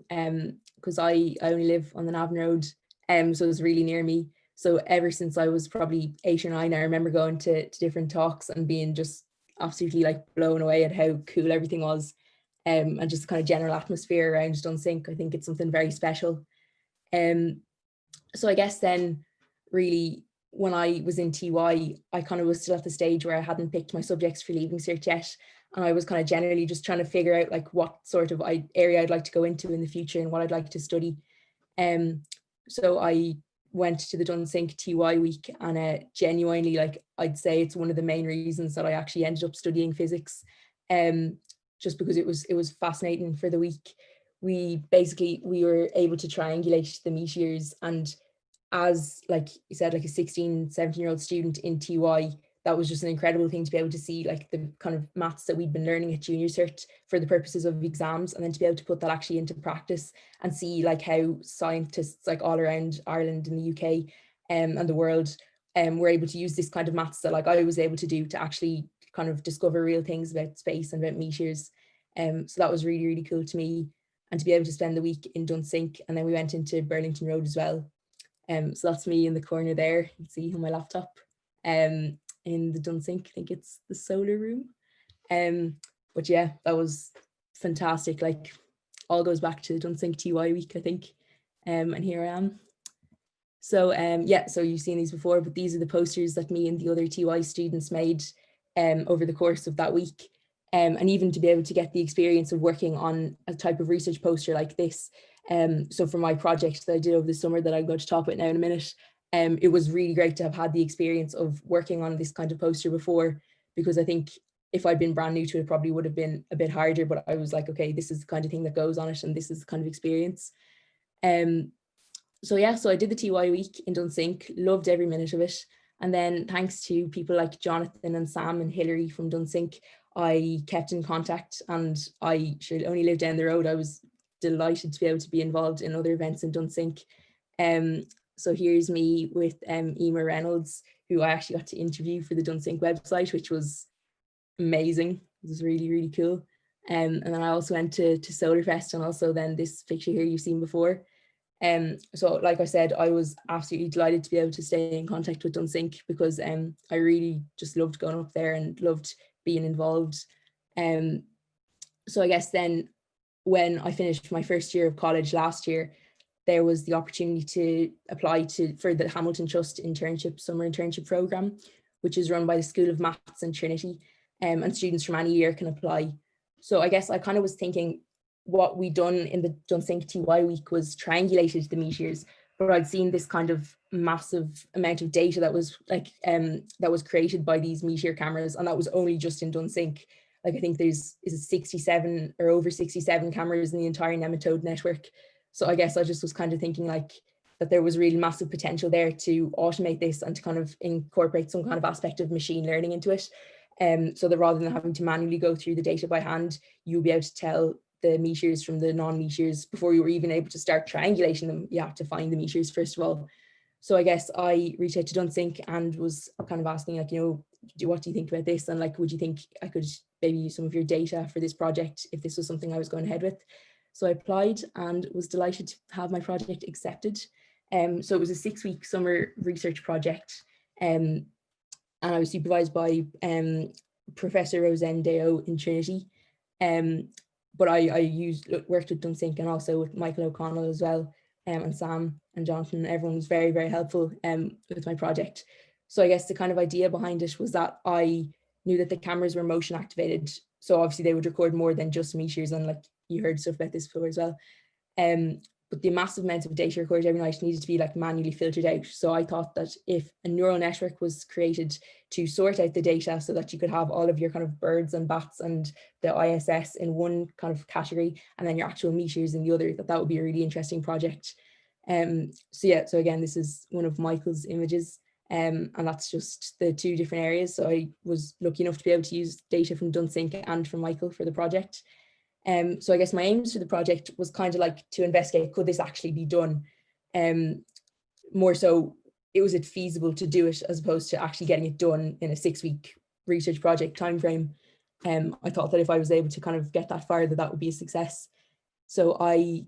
because I only live on the Navan Road, so it's really near me. So ever since I was probably 8 or 9, I remember going to different talks and being just absolutely like blown away at how cool everything was, and just the kind of general atmosphere around Dunsink. I think it's something very special. So I guess then really when I was in TY, I kind of was still at the stage where I hadn't picked my subjects for Leaving Cert yet. And I was kind of generally just trying to figure out like what sort of area I'd like to go into in the future and what I'd like to study. So I went to the Dunsink TY week, and genuinely, like I'd say it's one of the main reasons that I actually ended up studying physics, just because it was fascinating for the week. We were able to triangulate the meteors, and as like you said, like a 16, 17-year-old student in TY, that was just an incredible thing to be able to see like the kind of maths that we'd been learning at junior cert for the purposes of exams, and then to be able to put that actually into practice and see like how scientists like all around Ireland and the UK and the world were able to use this kind of maths that like I was able to do to actually kind of discover real things about space and about meteors. So that was really, really cool to me. And to be able to spend the week in Dunsink, and then we went into Burlington Road as well. So that's me in the corner there. You can see on my laptop in the Dunsink. I think it's the solar room. But yeah, that was fantastic. Like all goes back to the Dunsink TY week, I think. And here I am. So yeah, so you've seen these before, but these are the posters that me and the other TY students made over the course of that week. And even to be able to get the experience of working on a type of research poster like this. So for my project that I did over the summer that I'm going to talk about now in a minute, it was really great to have had the experience of working on this kind of poster before, because I think if I'd been brand new to it, it probably would have been a bit harder, but I was like, okay, this is the kind of thing that goes on it, and this is the kind of experience. So yeah, so I did the TY week in Dunsink, loved every minute of it. And then thanks to people like Jonathan and Sam and Hilary from Dunsink, I kept in contact, and I only lived down the road. I was delighted to be able to be involved in other events in Dunsink. So here's me with Emer Reynolds, who I actually got to interview for the Dunsink website, which was amazing. It was really, really cool. And then I also went to Solarfest, and also then this picture here you've seen before. So like I said, I was absolutely delighted to be able to stay in contact with Dunsink, because I really just loved going up there and loved being involved. So I guess then when I finished my first year of college last year, there was the opportunity to apply for the Hamilton Trust summer internship program, which is run by the School of Maths and Trinity, and students from any year can apply. So I guess I kind of was thinking what we'd done in the Dunsink TY week was triangulated the meteors, but I'd seen this kind of massive amount of data that was like that was created by these meteor cameras, and that was only just in Dunsink. Like I think there's 67 or over 67 cameras in the entire nematode network. So I guess I just was kind of thinking like that there was really massive potential there to automate this and to kind of incorporate some kind of aspect of machine learning into it. So that rather than having to manually go through the data by hand, you'll be able to tell the meteors from the non-meteors before you were even able to start triangulating them. You have to find the meteors first of all. So I guess I reached out to Dunsink and was kind of asking like, what do you think about this? And like, would you think I could maybe use some of your data for this project if this was something I was going ahead with? So I applied and was delighted to have my project accepted. So it was a 6-week summer research project. And I was supervised by Professor Roseanne Deo in Trinity. but I worked with Dunsink and also with Michael O'Connell as well, and Sam and Jonathan. Everyone was very, very helpful with my project. So I guess the kind of idea behind it was that I knew that the cameras were motion activated. So obviously they would record more than just meteors, and like you heard stuff about this before as well. But the massive amounts of data recorded every night needed to be like manually filtered out. So I thought that if a neural network was created to sort out the data so that you could have all of your kind of birds and bats and the ISS in one kind of category, and then your actual meteors in the other, that would be a really interesting project. So again, this is one of Michael's images, and that's just the two different areas. So I was lucky enough to be able to use data from Dunsink and from Michael for the project. So I guess my aims for the project was kind of like to investigate, could this actually be done? More so, was it feasible to do it as opposed to actually getting it done in a 6-week research project timeframe? I thought that if I was able to kind of get that far, that would be a success. So I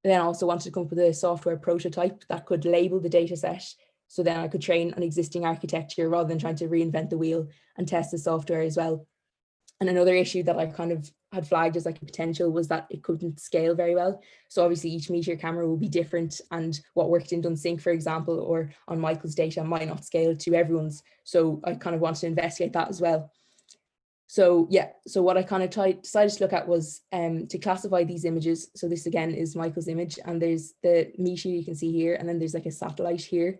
then also wanted to come up with a software prototype that could label the data set. So then I could train an existing architecture rather than trying to reinvent the wheel and test the software as well. And another issue that I kind of had flagged as like a potential was that it couldn't scale very well. So obviously each meteor camera will be different, and what worked in Dunsink, for example, or on Michael's data might not scale to everyone's. So I kind of wanted to investigate that as well. So yeah, so what I kind of decided to look at was to classify these images. So this again is Michael's image, and there's the meteor you can see here, and then there's like a satellite here.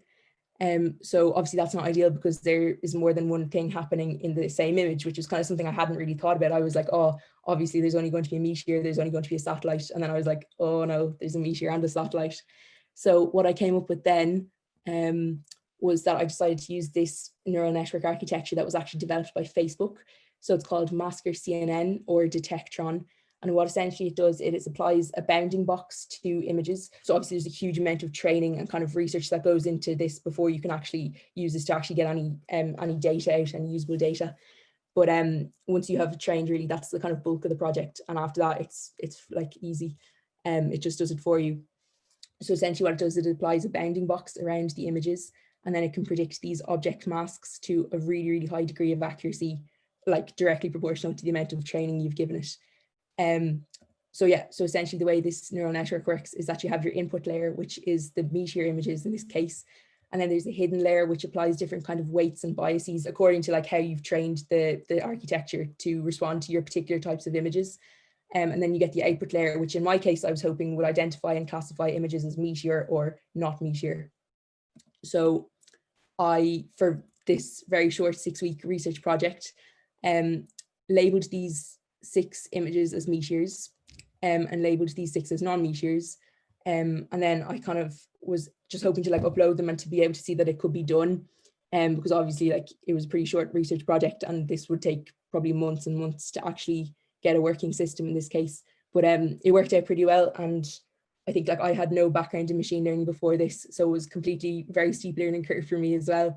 So obviously that's not ideal because there is more than one thing happening in the same image, which is kind of something I hadn't really thought about. I was like, oh, obviously there's only going to be a meteor, there's only going to be a satellite. And then I was like, oh no, there's a meteor and a satellite. So what I came up with then was that I decided to use this neural network architecture that was actually developed by Facebook. So it's called Masker CNN or Detectron. And what essentially it does, it applies a bounding box to images. So obviously there's a huge amount of training and kind of research that goes into this before you can actually use this to actually get any data out, any usable data. But once you have trained, really, that's the kind of bulk of the project. And after that, it's like easy. It just does it for you. So essentially what it does, it applies a bounding box around the images, and then it can predict these object masks to a really, really high degree of accuracy, like directly proportional to the amount of training you've given it. So essentially the way this neural network works is that you have your input layer, which is the meteor images in this case. And then there's a hidden layer, which applies different kind of weights and biases according to like how you've trained the architecture to respond to your particular types of images. And then you get the output layer, which in my case, I was hoping would identify and classify images as meteor or not meteor. So for this very short 6-week research project, labeled these 6 images as meteors and labeled these 6 as non-meteors. And then I kind of was just hoping to like upload them and to be able to see that it could be done. Because obviously like it was a pretty short research project and this would take probably months and months to actually get a working system in this case. But it worked out pretty well. And I think like I had no background in machine learning before this, so it was completely very steep learning curve for me as well.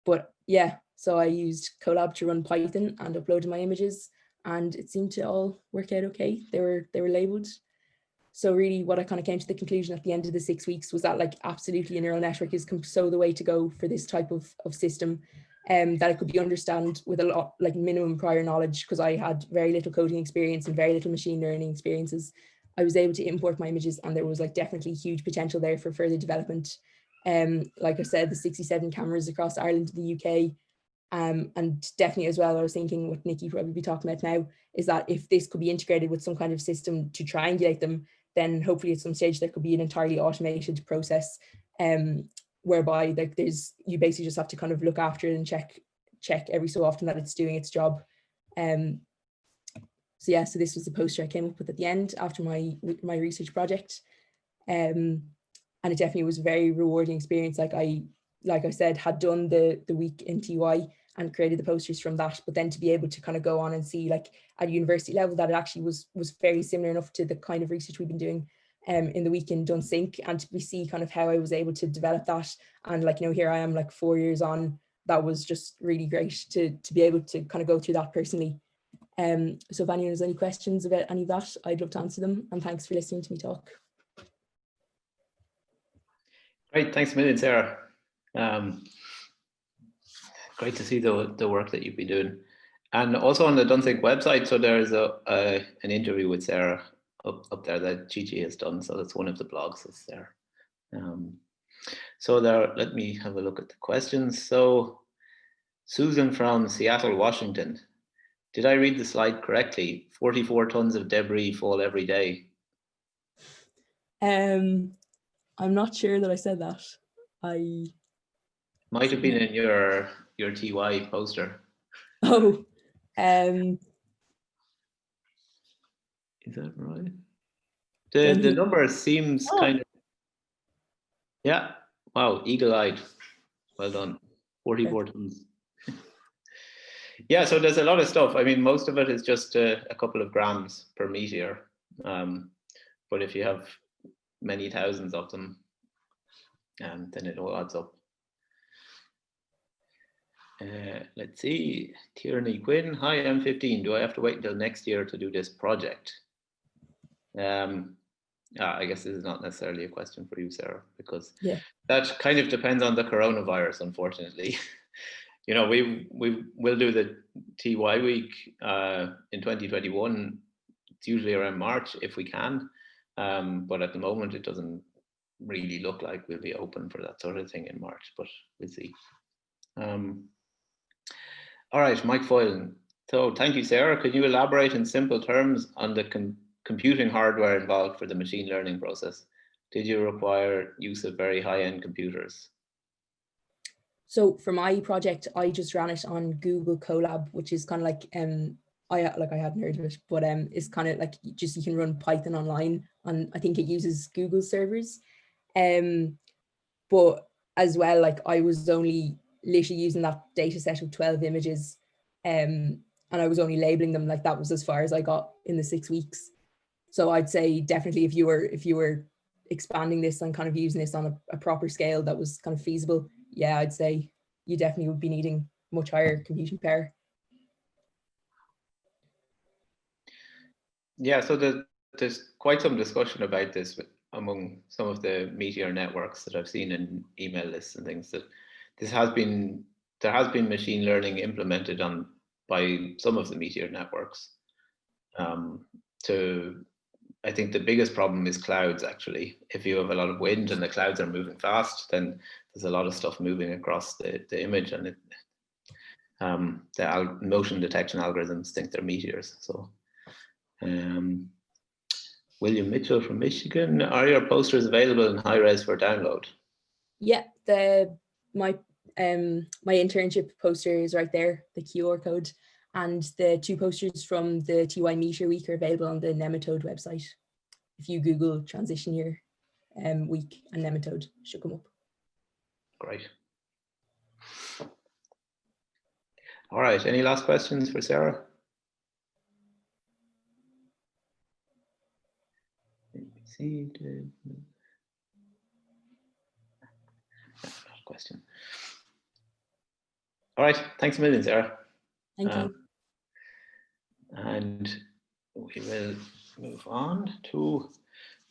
But yeah, so I used Colab to run Python and uploaded my images, and it seemed to all work out okay. They were labeled. So really what I kind of came to the conclusion at the end of the 6 weeks was that like absolutely a neural network is so the way to go for this type of system, that it could be understood with a lot like minimum prior knowledge, because I had very little coding experience and very little machine learning experiences. I was able to import my images and there was like definitely huge potential there for further development. Like I said, the 67 cameras across Ireland and the UK, and definitely as well, I was thinking what Nikki probably be talking about now is that if this could be integrated with some kind of system to triangulate them, then hopefully at some stage there could be an entirely automated process, whereby like you basically just have to kind of look after it and check every so often that it's doing its job. So yeah, so this was the poster I came up with at the end after my research project, and it definitely was a very rewarding experience. Like I said, had done the week in TY and created the posters from that, but then to be able to kind of go on and see like at a university level that it actually was very similar enough to the kind of research we've been doing in the week in Dunsink, and to see kind of how I was able to develop that. And like, you know, here I am like 4 years on, that was just really great to be able to kind of go through that personally. So if anyone has any questions about any of that, I'd love to answer them, and thanks for listening to me talk. Great, thanks a million, Sarah. Great to see the work that you've been doing. And also on the Dunsink website, so there's an interview with Sarah up there that Gigi has done. So that's one of the blogs that's there. So there, let me have a look at the questions. So Susan from Seattle, Washington. Did I read the slide correctly? 44 tons of debris fall every day. I'm not sure that I said that. Might have been in your TY poster. Oh, Is that right? The number seems kind of, yeah. Wow, eagle-eyed. Well done. 44 tons. Yeah, so there's a lot of stuff. I mean, most of it is just a couple of grams per meteor. But if you have many thousands of them, then it all adds up. Let's see, Tierney Quinn. Hi, I'm 15. Do I have to wait until next year to do this project? I guess this is not necessarily a question for you, Sarah, because that kind of depends on the coronavirus, unfortunately. You know, we will do the TY week in 2021. It's usually around March if we can, but at the moment it doesn't really look like we'll be open for that sort of thing in March, but we'll see. All right, Mike Foylan. So thank you, Sarah. Could you elaborate in simple terms on the computing hardware involved for the machine learning process? Did you require use of very high-end computers? So for my project, I just ran it on Google Colab, which is kind of like I hadn't heard of it, but it's kind of like just you can run Python online on, I think it uses Google servers. But as well, like I was only literally using that data set of 12 images, and I was only labeling them. Like that was as far as I got in the 6 weeks. So I'd say definitely if you were expanding this and kind of using this on a proper scale that was kind of feasible, yeah, I'd say you definitely would be needing much higher computing power. Yeah, so there's quite some discussion about this among some of the Meteor networks that I've seen in email lists and things, that there has been machine learning implemented by some of the Meteor networks. I think the biggest problem is clouds, actually. If you have a lot of wind and the clouds are moving fast, then there's a lot of stuff moving across the image, and the motion detection algorithms think they're meteors. So, William Mitchell from Michigan, are your posters available in high res for download? Yeah, my internship poster is right there, the QR code. And the 2 posters from the TY Meteor Week are available on the Nematode website. If you Google Transition Year Week and Nematode, it should come up. Great. All right, any last questions for Sarah? Let me see. Question. All right, thanks a million, Sarah. Thank you. And we will move on to,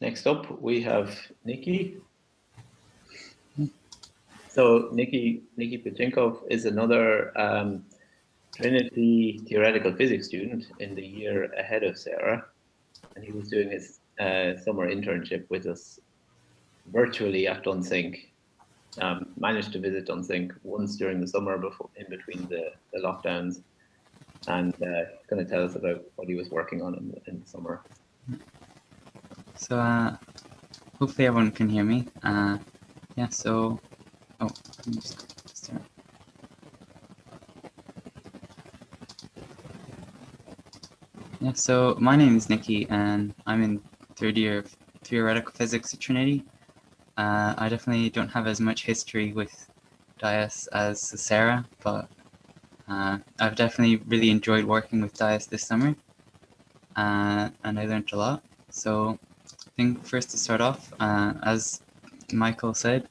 next up, we have Nikki. So Nikki Pechinkov is another Trinity theoretical physics student in the year ahead of Sarah. And he was doing his summer internship with us virtually at Dunsink. Managed to visit Dunsink once during the summer in between the lockdowns. And he's going to tell us about what he was working on in the summer. So hopefully everyone can hear me. Yeah, so, let me just start. Yeah, so my name is Nikki and I'm in 3rd year of theoretical physics at Trinity. I definitely don't have as much history with DIAS as Sarah, but I've definitely really enjoyed working with DIAS this summer, and I learned a lot. So I think first to start off, as Michael said,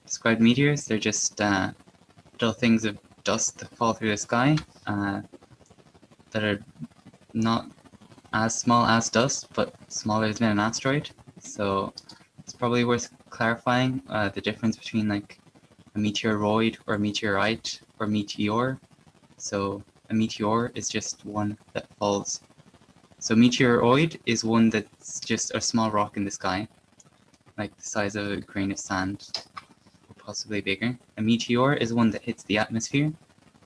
described meteors. They're just little things of dust that fall through the sky that are not as small as dust, but smaller than an asteroid. So it's probably worth clarifying the difference between like a meteoroid or meteorite or meteor. So a meteor is just one that falls. So meteoroid is one that's just a small rock in the sky, like the size of a grain of sand, or possibly bigger. A meteor is one that hits the atmosphere,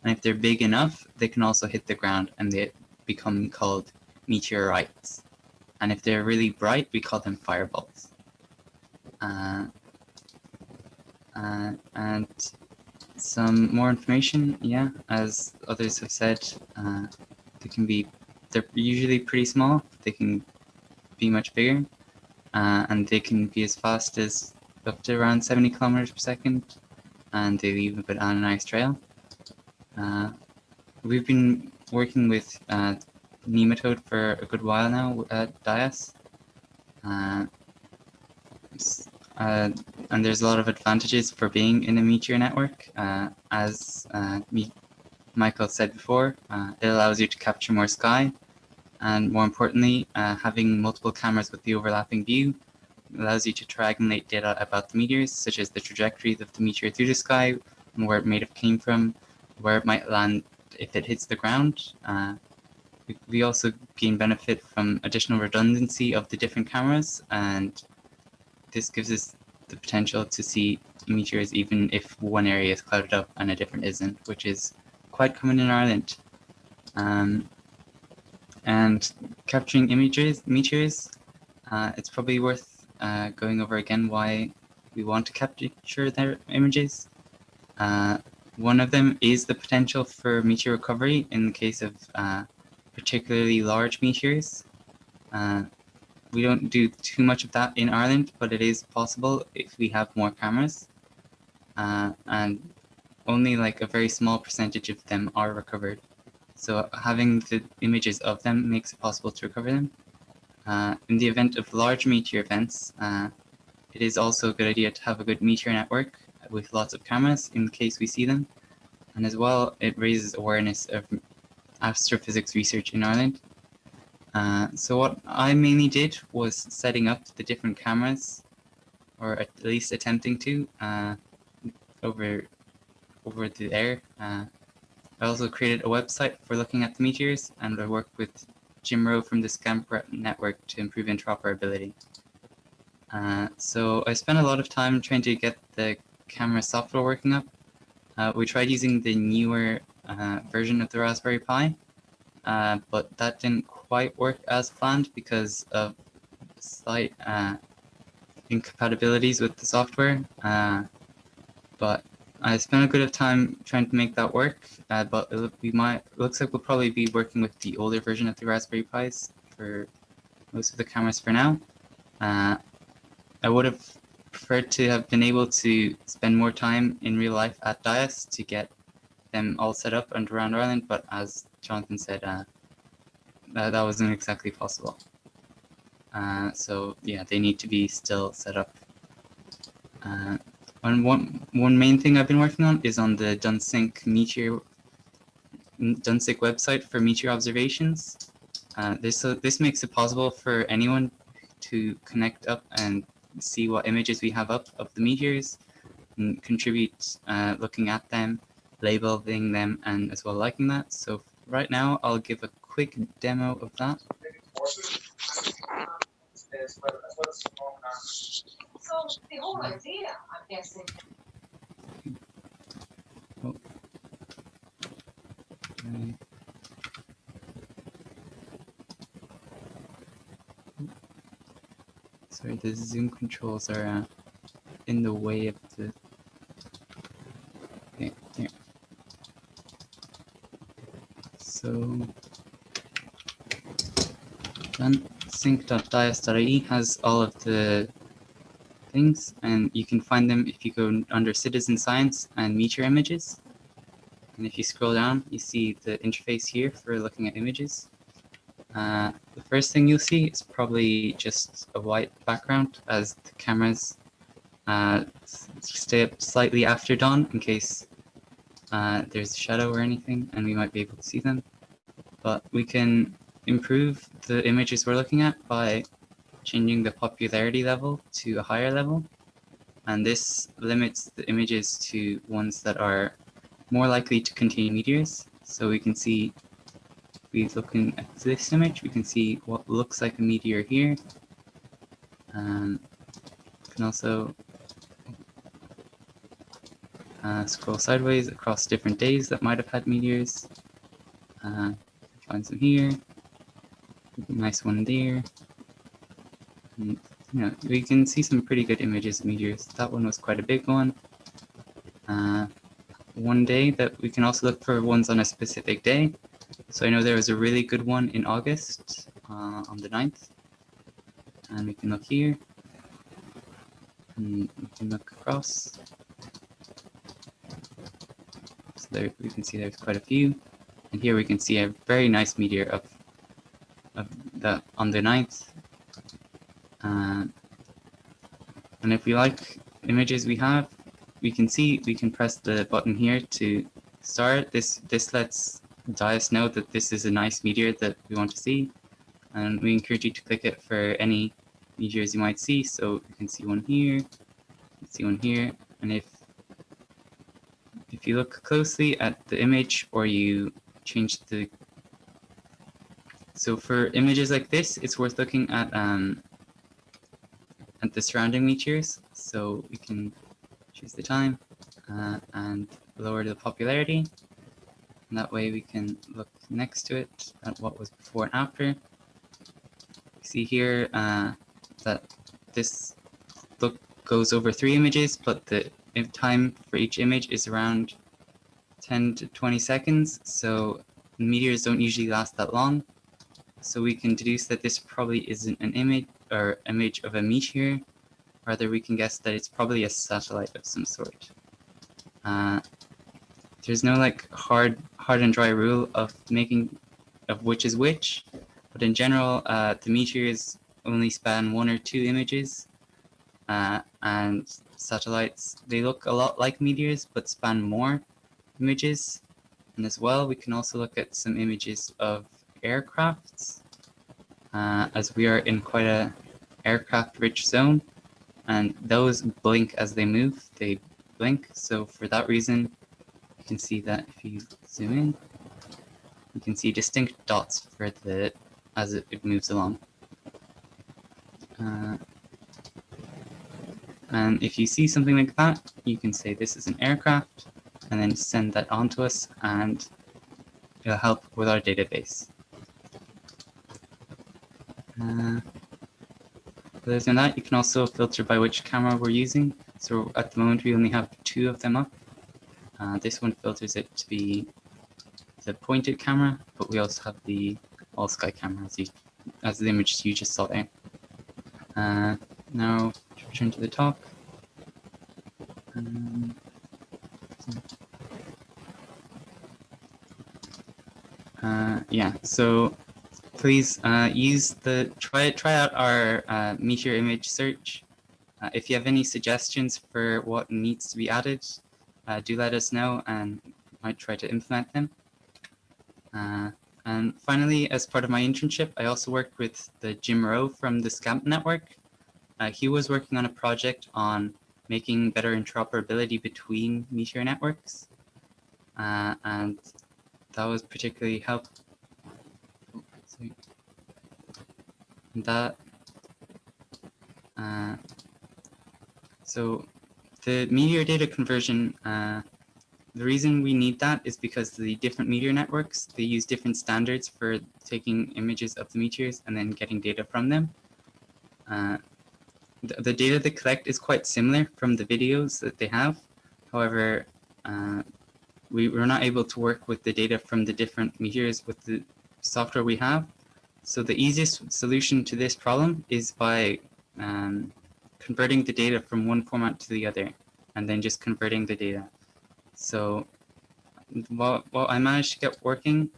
and if they're big enough, they can also hit the ground, and they become called meteorites. And if they're really bright, we call them fireballs. And some more information, yeah, as others have said, they're usually pretty small. They can be much bigger, and they can be as fast as up to around 70 kilometers per second, and they leave a bit on a nice trail. We've been working with nematode for a good while now at DIAS. And there's a lot of advantages for being in a meteor network. As Michael said before, it allows you to capture more sky, and more importantly, having multiple cameras with the overlapping view allows you to triangulate data about the meteors, such as the trajectories of the meteor through the sky, and where it may have came from, where it might land if it hits the ground. We also gain benefit from additional redundancy of the different cameras, and this gives us the potential to see meteors even if one area is clouded up and a different isn't, which is quite common in Ireland. And capturing meteors, it's probably worth going over again why we want to capture their images. One of them is the potential for meteor recovery in the case of particularly large meteors. We don't do too much of that in Ireland, but it is possible if we have more cameras. And only like a very small percentage of them are recovered. So having the images of them makes it possible to recover them. In the event of large meteor events, it is also a good idea to have a good meteor network with lots of cameras in case we see them. And as well, it raises awareness of astrophysics research in Ireland. So what I mainly did was setting up the different cameras, or at least attempting to, over the air. I also created a website for looking at the meteors, and I worked with Jim Rowe from the Scamper network to improve interoperability. So I spent a lot of time trying to get the camera software working up. We tried using the newer version of the Raspberry Pi, but that didn't quite work as planned because of slight incompatibilities with the software. But I spent a good bit of time trying to make that work, but it looks like we'll probably be working with the older version of the Raspberry Pis for most of the cameras for now. I would have preferred to have been able to spend more time in real life at DIAS to get them all set up and around Ireland, but as Jonathan said, that wasn't exactly possible. So yeah, they need to be still set up. And one main thing I've been working on is on the Dunsink website for meteor observations. This makes it possible for anyone to connect up and see what images we have up of the meteors and contribute looking at them, labeling them, and as well liking that. So right now I'll give a quick demo of that. So the whole idea, I'm guessing. Oh. Okay. Sorry, the zoom controls are in the way of the. Okay, here. So Dunsink.dias.ie has all of the things, and you can find them if you go under Citizen Science and Meteor Images. And if you scroll down, you see the interface here for looking at images. The first thing you'll see is probably just a white background as the cameras stay up slightly after dawn in case there's a shadow or anything, and we might be able to see them. But we can improve the images we're looking at by changing the popularity level to a higher level, and this limits the images to ones that are more likely to contain meteors. So we can see, if we looking at this image, we can see what looks like a meteor here. We can also scroll sideways across different days that might have had meteors. Find some here, nice one there. And, you know, we can see some pretty good images of meteors. That one was quite a big one. One day that we can also look for ones on a specific day. So I know there was a really good one in August on the 9th. And we can look here. And we can look across. So there we can see there's quite a few. And here we can see a very nice meteor of the on the 9th. And if we like images we have, we can press the button here to start. This lets DIAS know that this is a nice meteor that we want to see. And we encourage you to click it for any meteors you might see. So you can see one here, see one here. And if you look closely at the image, or you change the, so for images like this, it's worth looking at the surrounding meteors. So we can choose the time and lower the popularity. And that way we can look next to it at what was before and after. You see here that this look goes over 3 images, but the time for each image is around 10 to 20 seconds. So meteors don't usually last that long. So we can deduce that this probably isn't an image of a meteor. Rather, we can guess that it's probably a satellite of some sort. There's no like hard and dry rule of which is which, but in general, the meteors only span 1 or 2 images, and satellites, they look a lot like meteors but span more images. And as well, we can also look at some images of aircrafts, as we are in quite a aircraft-rich zone, and those blink as they move. They blink, so for that reason, you can see that if you zoom in, you can see distinct dots for as it moves along. And if you see something like that, you can say this is an aircraft, and then send that on to us, and it'll help with our database. Other than that, you can also filter by which camera we're using. So at the moment, we only have 2 of them up. This one filters it to be the pointed camera, but we also have the all-sky camera as the image you just saw there. Now, to return to the talk. Yeah, so please try out our meteor image search. If you have any suggestions for what needs to be added, do let us know, and might try to implement them. And finally, as part of my internship, I also worked with the Jim Rowe from the SCAMP network. He was working on a project on making better interoperability between meteor networks, and that was particularly helpful. So the meteor data conversion, the reason we need that is because the different meteor networks, they use different standards for taking images of the meteors and then getting data from them. The data they collect is quite similar from the videos that they have. However, we're not able to work with the data from the different meteors with the software we have. So the easiest solution to this problem is by converting the data from one format to the other, and then just converting the data. So what I managed to get working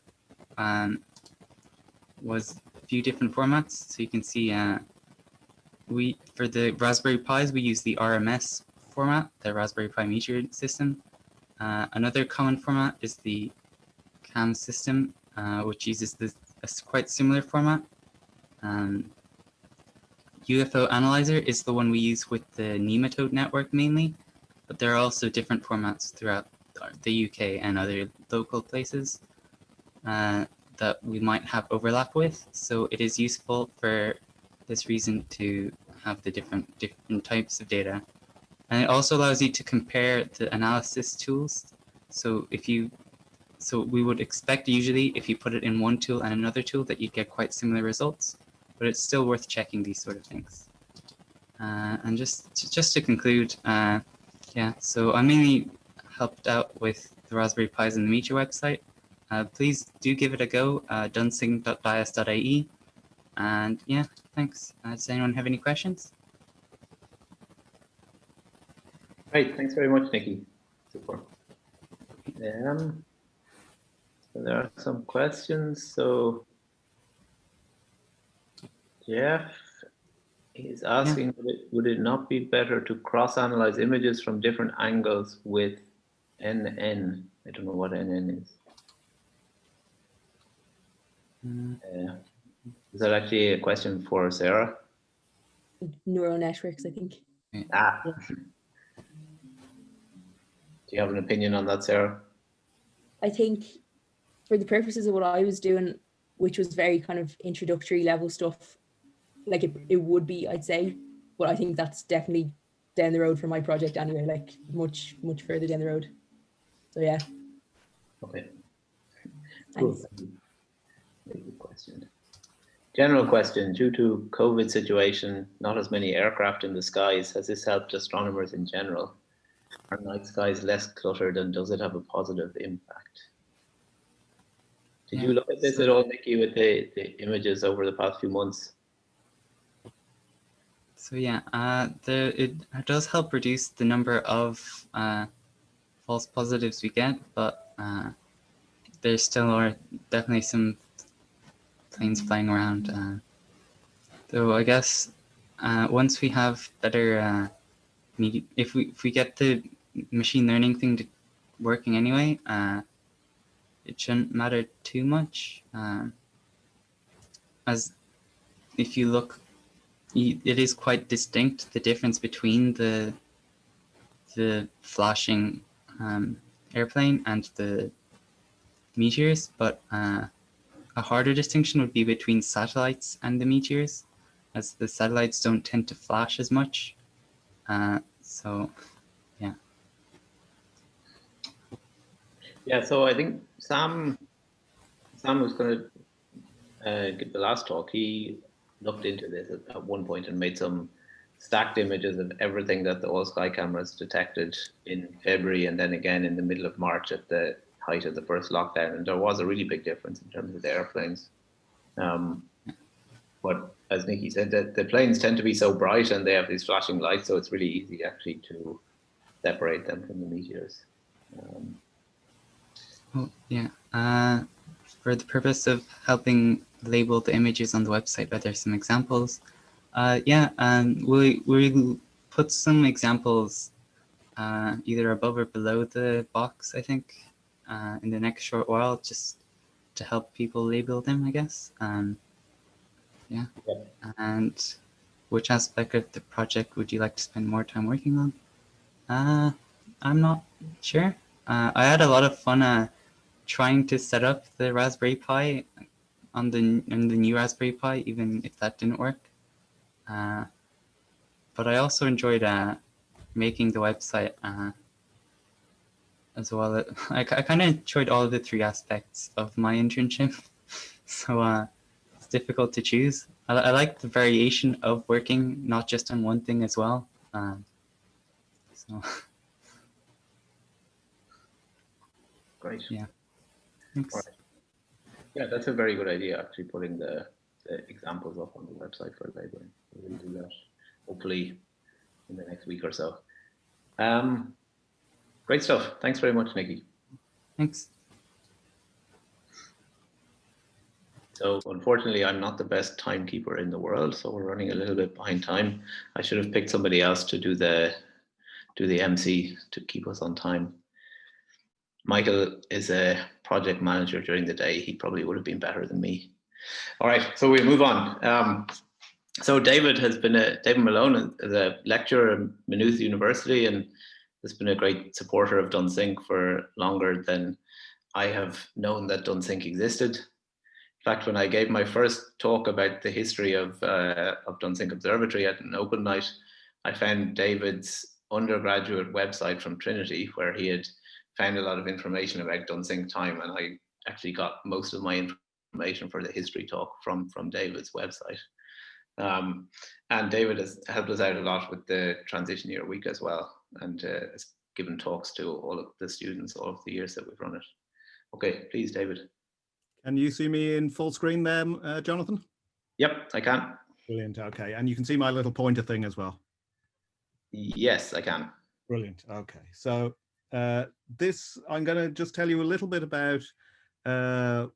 was a few different formats. So you can see for the Raspberry Pis, we use the RMS format, the Raspberry Pi Meteor system. Another common format is the CAM system, which uses a quite similar format. UFO Analyzer is the one we use with the nematode network mainly, but there are also different formats throughout the UK and other local places. that we might have overlap with. So it is useful for this reason to have the different types of data. And it also allows you to compare the analysis tools. So we would expect usually if you put it in one tool and another tool that you'd get quite similar results, but it's still worth checking these sort of things. And just to conclude, yeah, so I mainly helped out with the Raspberry Pis and the Meteor website. Please do give it a go, dunsink.dias.ie. And yeah, thanks. Does anyone have any questions? Great, thanks very much, Nikki. Super. So there are some questions. So Jeff is asking, would it not be better to cross-analyze images from different angles with NN? I don't know what NN is. Is that actually a question for Sarah? Neural networks, I think. Ah. Yeah. Do you have an opinion on that, Sarah? I think for the purposes of what I was doing, which was very kind of introductory level stuff, like it would be, I'd say, but I think that's definitely down the road for my project anyway, like much further down the road. So yeah. Okay. Thanks. Cool. Good question. General question, due to COVID situation, not as many aircraft in the skies, has this helped astronomers in general? Are night skies less cluttered and does it have a positive impact? Did you look at this at all, Nikki, with the images over the past few months? So yeah, it does help reduce the number of false positives we get, but there still are definitely some planes flying around. So I guess once we have better, if we get the machine learning thing working anyway, it shouldn't matter too much. As if you look, it is quite distinct, the difference between the flashing airplane and the meteors, but a harder distinction would be between satellites and the meteors, as the satellites don't tend to flash as much. So, yeah. Yeah, so I think Sam was going to give the last talk. He looked into this at one point and made some stacked images of everything that the all sky cameras detected in February and then again in the middle of March at the height of the first lockdown. And there was a really big difference in terms of the airplanes. But as Nikki said, the planes tend to be so bright and they have these flashing lights, so it's really easy actually to separate them from the meteors. Oh, yeah. For the purpose of helping label the images on the website, are there some examples? Yeah, we'll put some examples either above or below the box, I think, in the next short while, just to help people label them, I guess. Yeah. And which aspect of the project would you like to spend more time working on? I'm not sure. I had a lot of fun trying to set up the Raspberry Pi on the new Raspberry Pi, even if that didn't work. But I also enjoyed making the website as well. I kind of enjoyed all of the three aspects of my internship, so it's difficult to choose. I like the variation of working not just on one thing as well. So Great. Yeah. Thanks. Right. Yeah, that's a very good idea, actually putting the examples up on the website for labeling. We'll do that hopefully in the next week or so. Great stuff. Thanks very much, Nikki. Thanks. So unfortunately, I'm not the best timekeeper in the world, so we're running a little bit behind time. I should have picked somebody else to do the MC to keep us on time. Michael is a project manager during the day. He probably would have been better than me. All right, so we move on. So David Malone is a lecturer at Maynooth University and has been a great supporter of Dunsink for longer than I have known that Dunsink existed. In fact, when I gave my first talk about the history of Dunsink Observatory at an open night, I found David's undergraduate website from Trinity, where he had found a lot of information about Dunsink time, and I actually got most of my information for the history talk from David's website. And David has helped us out a lot with the transition year week as well, and has given talks to all of the students all of the years that we've run it. Okay, please, David. Can you see me in full screen there, Jonathan? Yep, I can. Brilliant. Okay, and you can see my little pointer thing as well. Yes, I can. Brilliant. Okay, so this, I'm going to just tell you a little bit about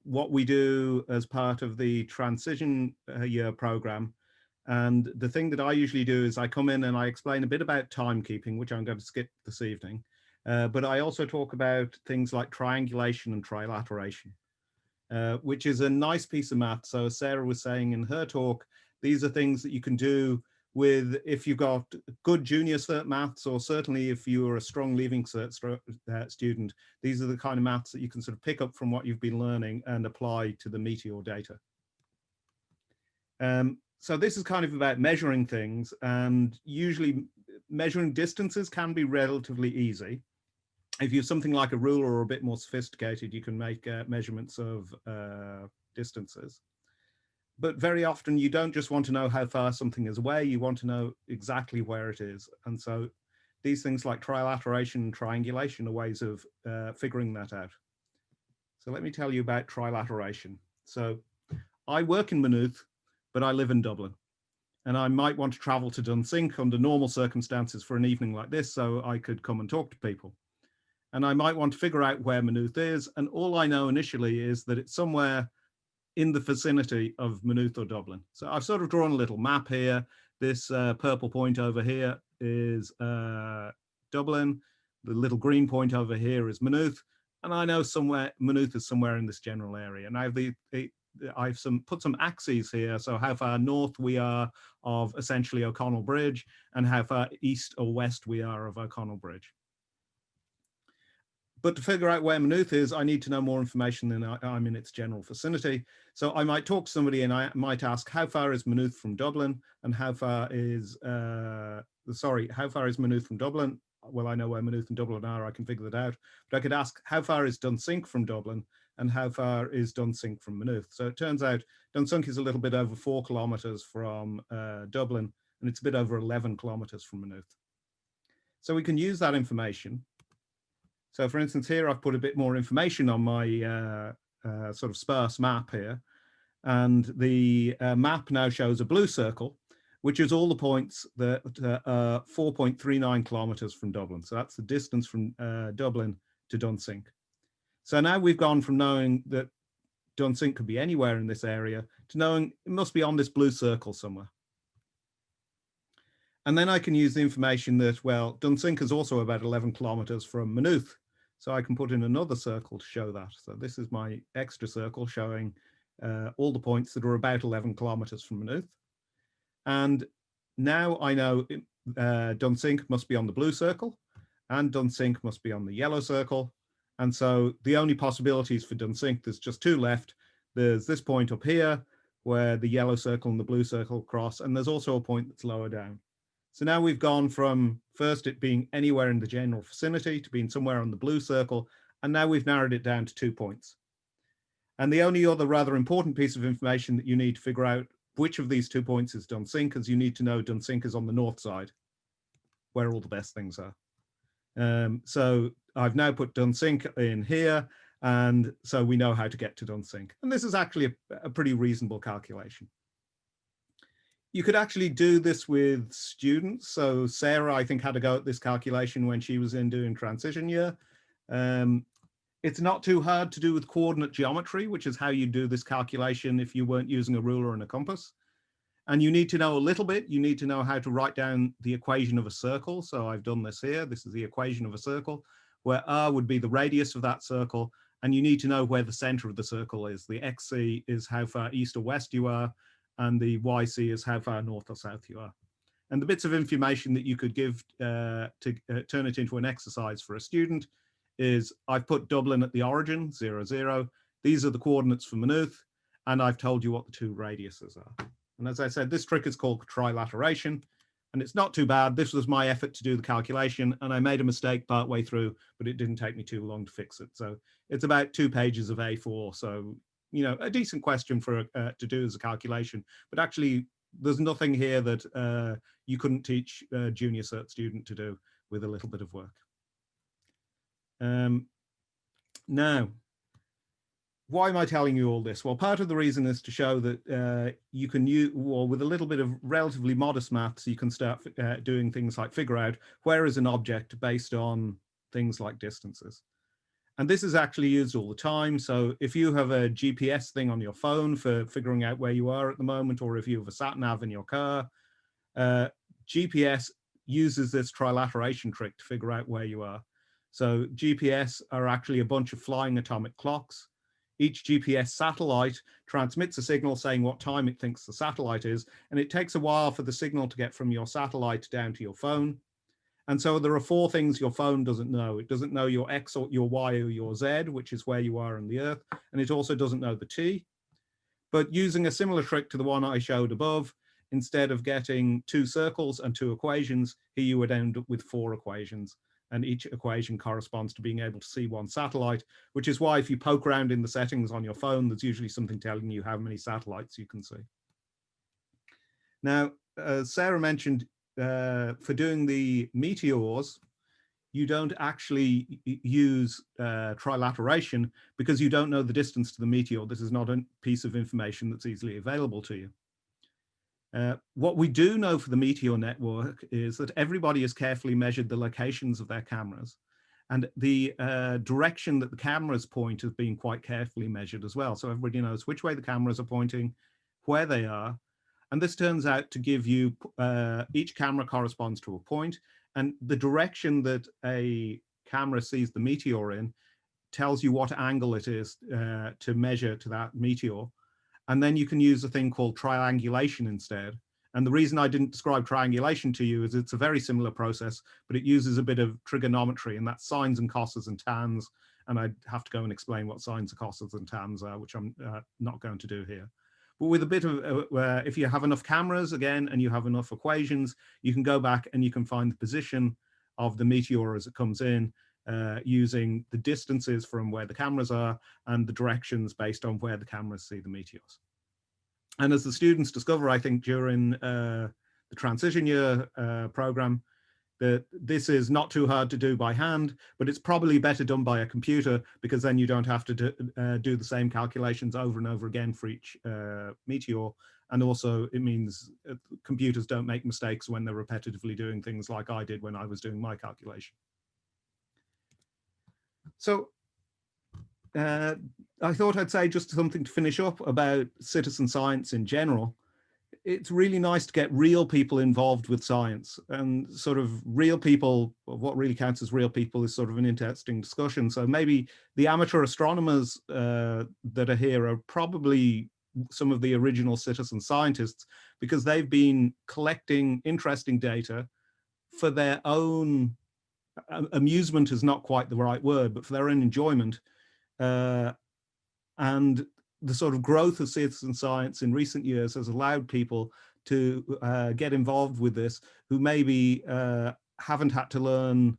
what we do as part of the transition year program. And the thing that I usually do is I come in and I explain a bit about timekeeping, which I'm going to skip this evening. But I also talk about things like triangulation and trilateration, which is a nice piece of math. So as Sarah was saying in her talk, these are things that you can do with, if you've got good junior cert maths, or certainly if you're a strong leaving cert student, these are the kind of maths that you can sort of pick up from what you've been learning and apply to the Meteor data. So this is kind of about measuring things, and usually measuring distances can be relatively easy. If you have something like a ruler or a bit more sophisticated, you can make measurements of distances. But very often you don't just want to know how far something is away, you want to know exactly where it is. And so these things like trilateration and triangulation are ways of figuring that out. So let me tell you about trilateration. So I work in Maynooth, but I live in Dublin. And I might want to travel to Dunsink under normal circumstances for an evening like this, so I could come and talk to people. And I might want to figure out where Maynooth is. And all I know initially is that it's somewhere in the vicinity of Maynooth or Dublin. So I've sort of drawn a little map here. This purple point over here is Dublin. The little green point over here is Maynooth. And I know somewhere Maynooth is somewhere in this general area. And I've put some axes here. So how far north we are of essentially O'Connell Bridge, and how far east or west we are of O'Connell Bridge. But to figure out where Maynooth is, I need to know more information than I'm in its general vicinity. So I might talk to somebody and I might ask, how far is Maynooth from Dublin? And how far is Maynooth from Dublin? Well, I know where Maynooth and Dublin are, I can figure that out. But I could ask, how far is Dunsink from Dublin? And how far is Dunsink from Maynooth? So it turns out Dunsink is a little bit over 4 kilometers from Dublin, and it's a bit over 11 kilometers from Maynooth. So we can use that information. So for instance, here I've put a bit more information on my sort of sparse map here. And the map now shows a blue circle, which is all the points that are 4.39 kilometers from Dublin. So that's the distance from Dublin to Dunsink. So now we've gone from knowing that Dunsink could be anywhere in this area to knowing it must be on this blue circle somewhere. And then I can use the information that, well, Dunsink is also about 11 kilometers from Maynooth. So I can put in another circle to show that. So this is my extra circle showing all the points that are about 11 kilometers from Maynooth. And now I know Dunsink must be on the blue circle, and Dunsink must be on the yellow circle. And so the only possibilities for Dunsink, there's just 2 left. There's this point up here where the yellow circle and the blue circle cross, and there's also a point that's lower down. So now we've gone from first it being anywhere in the general vicinity to being somewhere on the blue circle, and now we've narrowed it down to 2 points. And the only other rather important piece of information that you need to figure out which of these 2 points is Dunsink is you need to know Dunsink is on the north side, where all the best things are. So I've now put Dunsink in here, and so we know how to get to Dunsink. And this is actually a pretty reasonable calculation. You could actually do this with students. So Sarah, I think, had a go at this calculation when she was in doing transition year. It's not too hard to do with coordinate geometry, which is how you do this calculation if you weren't using a ruler and a compass. And you need to know a little bit. You need to know how to write down the equation of a circle. So I've done this here. This is the equation of a circle, where r would be the radius of that circle. And you need to know where the center of the circle is. The xc is how far east or west you are, and the yc is how far north or south you are. And the bits of information that you could give to turn it into an exercise for a student is I've put Dublin at the origin, 0, 0. These are the coordinates for Maynooth, and I've told you what the two radiuses are. And as I said, this trick is called trilateration, and it's not too bad. This was my effort to do the calculation, and I made a mistake partway through, but it didn't take me too long to fix it. So it's about 2 pages of A4. So, you know, a decent question for to do as a calculation, but actually there's nothing here that you couldn't teach a junior cert student to do with a little bit of work. Now, why am I telling you all this? Well, part of the reason is to show that you can use, or with a little bit of relatively modest maths, you can start doing things like figure out where is an object based on things like distances. And this is actually used all the time. So if you have a GPS thing on your phone for figuring out where you are at the moment, or if you have a sat nav in your car, GPS uses this trilateration trick to figure out where you are. So GPS are actually a bunch of flying atomic clocks. Each GPS satellite transmits a signal saying what time it thinks the satellite is, and it takes a while for the signal to get from your satellite down to your phone. And so there are 4 things your phone doesn't know. It doesn't know your X or your Y or your Z, which is where you are on the Earth, and it also doesn't know the T. But using a similar trick to the one I showed above, instead of getting 2 circles and 2 equations, here you would end up with 4 equations. And each equation corresponds to being able to see one satellite, which is why if you poke around in the settings on your phone, there's usually something telling you how many satellites you can see. Now, as Sarah mentioned, for doing the meteors, you don't actually use trilateration because you don't know the distance to the meteor. This is not a piece of information that's easily available to you. What we do know for the meteor network is that everybody has carefully measured the locations of their cameras, and the direction that the cameras point has been quite carefully measured as well. So everybody knows which way the cameras are pointing, where they are, and this turns out to give you, each camera corresponds to a point, and the direction that a camera sees the meteor in tells you what angle it is to measure to that meteor. And then you can use a thing called triangulation instead. And the reason I didn't describe triangulation to you is it's a very similar process, but it uses a bit of trigonometry, and that's sines and cosines and tans. And I'd have to go and explain what sines and cosines and tans are, which I'm not going to do here. But with a bit of, if you have enough cameras again, and you have enough equations, you can go back and you can find the position of the meteor as it comes in, using the distances from where the cameras are and the directions based on where the cameras see the meteors. And as the students discover, I think during the transition year program, that this is not too hard to do by hand, but it's probably better done by a computer, because then you don't have to do the same calculations over and over again for each meteor. And also it means computers don't make mistakes when they're repetitively doing things like I did when I was doing my calculation. So I thought I'd say just something to finish up about citizen science in general. It's really nice to get real people involved with science, and sort of real people, what really counts as real people is sort of an interesting discussion. So maybe the amateur astronomers that are here are probably some of the original citizen scientists, because they've been collecting interesting data for their own amusement is not quite the right word, but for their own enjoyment. And the sort of growth of citizen science in recent years has allowed people to get involved with this who maybe haven't had to learn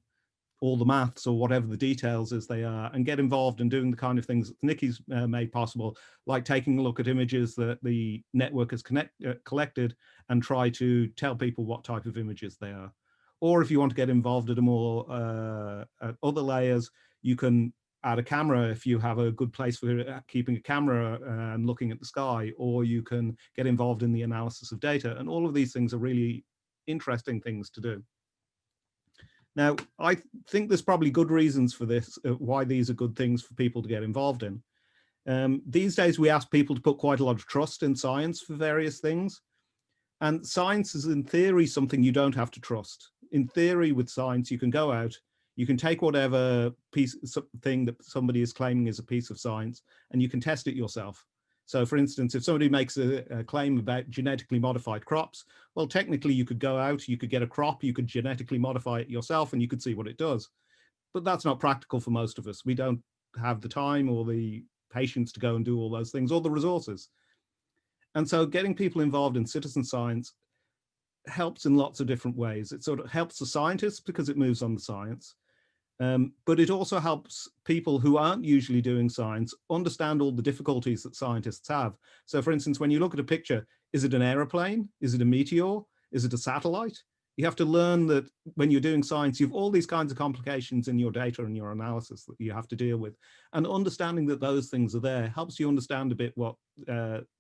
all the maths or whatever the details is they are, and get involved in doing the kind of things that Nikki's made possible, like taking a look at images that the network has collected and try to tell people what type of images they are. Or if you want to get involved at a more at other layers, you can add a camera if you have a good place for keeping a camera and looking at the sky, or you can get involved in the analysis of data. And all of these things are really interesting things to do. Now, I think there's probably good reasons for this, why these are good things for people to get involved in. These days, we ask people to put quite a lot of trust in science for various things. And science is, in theory, something you don't have to trust. In theory, with science, you can go out, you can take whatever thing that somebody is claiming is a piece of science, and you can test it yourself. So for instance, if somebody makes a claim about genetically modified crops, well, technically you could go out, you could get a crop, you could genetically modify it yourself, and you could see what it does. but that's not practical for most of us. We don't have the time or the patience to go and do all those things, or the resources. And so getting people involved in citizen science helps in lots of different ways. It sort of helps the scientists because it moves on the science, but it also helps people who aren't usually doing science understand all the difficulties that scientists have. So for instance, when you look at a picture, is it an aeroplane? Is it a meteor? Is it a satellite? You have to learn that when you're doing science, you've all these kinds of complications in your data and your analysis that you have to deal with. And understanding that those things are there helps you understand a bit what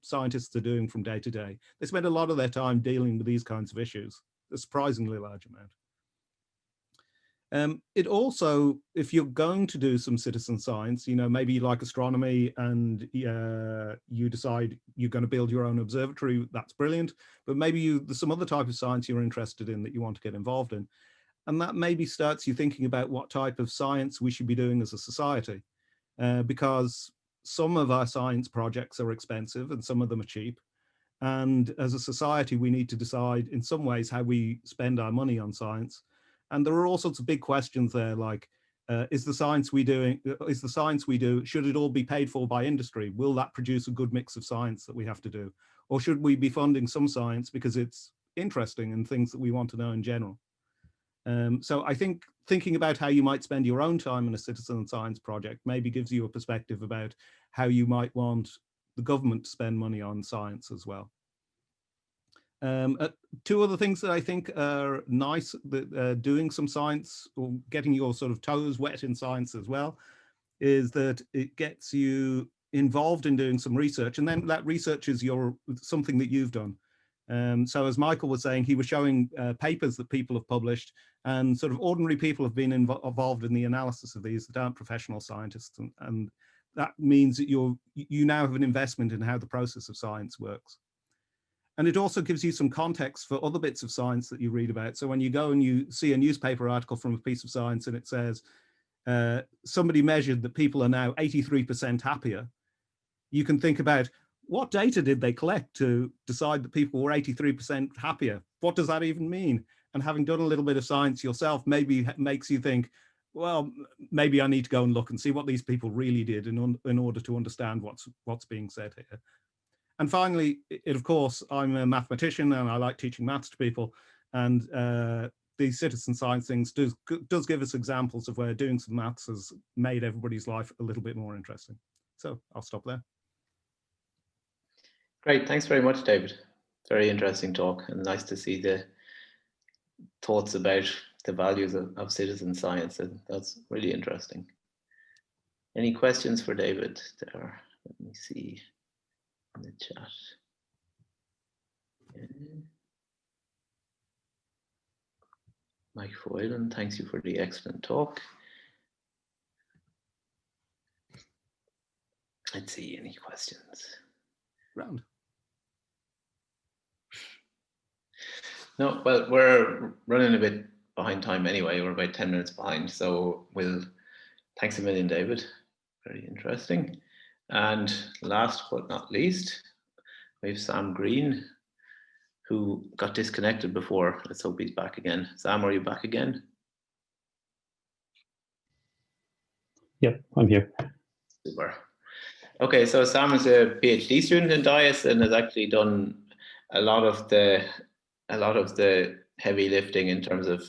scientists are doing from day to day. They spend a lot of their time dealing with these kinds of issues, a surprisingly large amount. It also, if you're going to do some citizen science, you know, maybe you like astronomy and you decide you're going to build your own observatory, that's brilliant. But maybe there's some other type of science you're interested in that you want to get involved in. And that maybe starts you thinking about what type of science we should be doing as a society. Because some of our science projects are expensive and some of them are cheap. And as a society, we need to decide in some ways how we spend our money on science. And there are all sorts of big questions there, like, is the science we do, should it all be paid for by industry? Will that produce a good mix of science that we have to do? Or should we be funding some science because it's interesting and things that we want to know in general? So I think thinking about how you might spend your own time in a citizen science project maybe gives you a perspective about how you might want the government to spend money on science as well. Two other things that I think are nice, that doing some science or getting your sort of toes wet in science as well, is that it gets you involved in doing some research, and then that research is something that you've done. So as Michael was saying, he was showing papers that people have published, and sort of ordinary people have been involved in the analysis of these that aren't professional scientists, and that means that you now have an investment in how the process of science works. And it also gives you some context for other bits of science that you read about. So when you go and you see a newspaper article from a piece of science and it says, somebody measured that people are now 83% happier, you can think about, what data did they collect to decide that people were 83% happier? What does that even mean? And having done a little bit of science yourself, maybe makes you think, well, maybe I need to go and look and see what these people really did in order to understand what's being said here. And finally, of course, I'm a mathematician and I like teaching maths to people. And these citizen science things does give us examples of where doing some maths has made everybody's life a little bit more interesting. So I'll stop there. Great, thanks very much, David. Very interesting talk, and nice to see the thoughts about the values of citizen science. And that's really interesting. Any questions for David there? Let me see in the chat. Mike Foylan, thanks you for the excellent talk. Let's see, any questions? Round. No, well, we're running a bit behind time anyway. We're about 10 minutes behind. So thanks a million, David. Very interesting. And last but not least, we have Sam Green, who got disconnected before. Let's hope he's back again. Sam, are you back again? Yep, I'm here. Super. Okay, so Sam is a PhD student in DIAS and has actually done a lot of the heavy lifting in terms of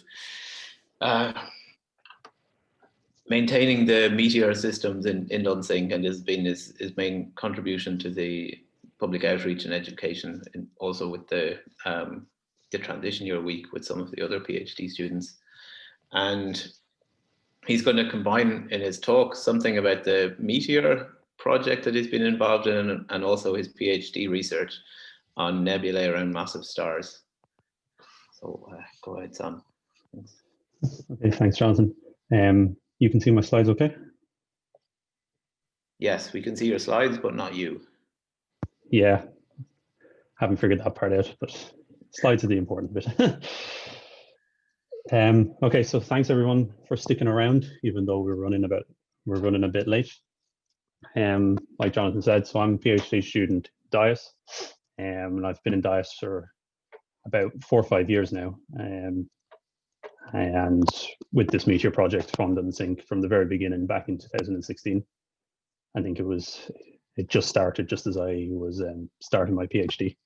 maintaining the meteor systems in Dunsink, and has been his main contribution to the public outreach and education, and also with the transition year week with some of the other PhD students. And he's going to combine in his talk something about the Meteor project that he's been involved in, and also his PhD research on nebulae around massive stars. So go ahead, Sam. Thanks. Okay, thanks, Jonathan. You can see my slides okay? Yes, we can see your slides, but not you. Yeah, haven't figured that part out, but slides are the important bit. Okay, so thanks everyone for sticking around, even though we're running a bit late. Like Jonathan said, so I'm a PhD student at DIAS, and I've been in DIAS for about 4 or 5 years now. And with this meteor project from Dunsink from the very beginning back in 2016, I think it just started just as I was starting my PhD.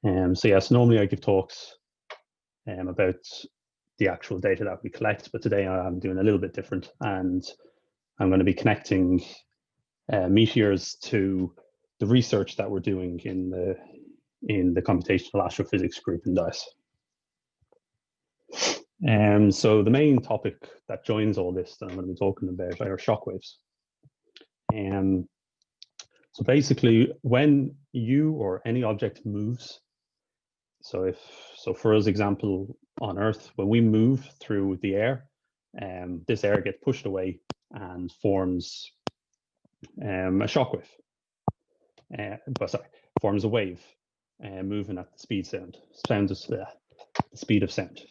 So yes, normally I give talks about the actual data that we collect, but today I'm doing a little bit different, and I'm going to be connecting meteors to the research that we're doing in the computational astrophysics group in DIAS. So the main topic that joins all this that I'm going to be talking about are shockwaves. So basically, when you or any object moves, so for us, example on Earth, when we move through the air, this air gets pushed away and forms a shockwave. Forms a wave, moving at the speed the speed of sound.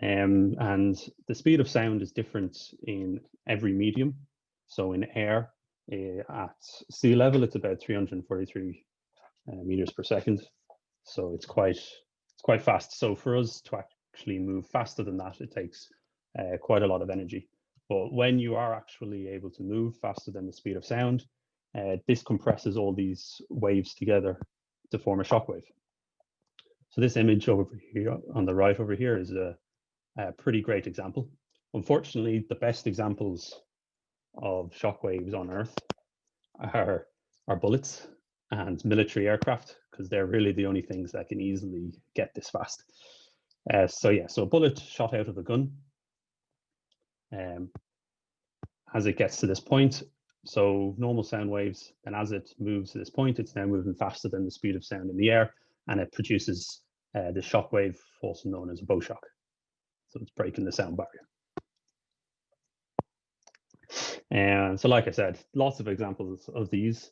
And the speed of sound is different in every medium. So in air, at sea level, it's about 343 meters per second. So it's quite fast. So for us to actually move faster than that, it takes quite a lot of energy. But when you are actually able to move faster than the speed of sound, this compresses all these waves together to form a shockwave. So this image over here on the right over here is a pretty great example. Unfortunately, the best examples of shockwaves on Earth are bullets and military aircraft, because they're really the only things that can easily get this fast. So a bullet shot out of a gun, as it gets to this point, so normal sound waves, and as it moves to this point, it's now moving faster than the speed of sound in the air, and it produces the shock wave, also known as a bow shock. So it's breaking the sound barrier. And so, like I said, lots of examples of these.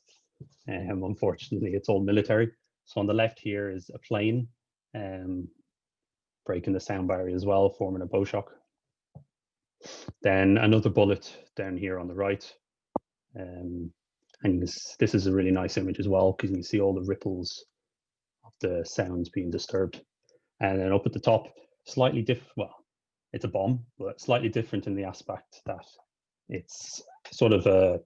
Unfortunately, it's all military. So on the left here is a plane breaking the sound barrier as well, forming a bow shock. Then another bullet down here on the right. And this is a really nice image as well, because you can see all the ripples of the sounds being disturbed. And then up at the top, slightly different, well, it's a bomb, but slightly different in the aspect that it's sort of a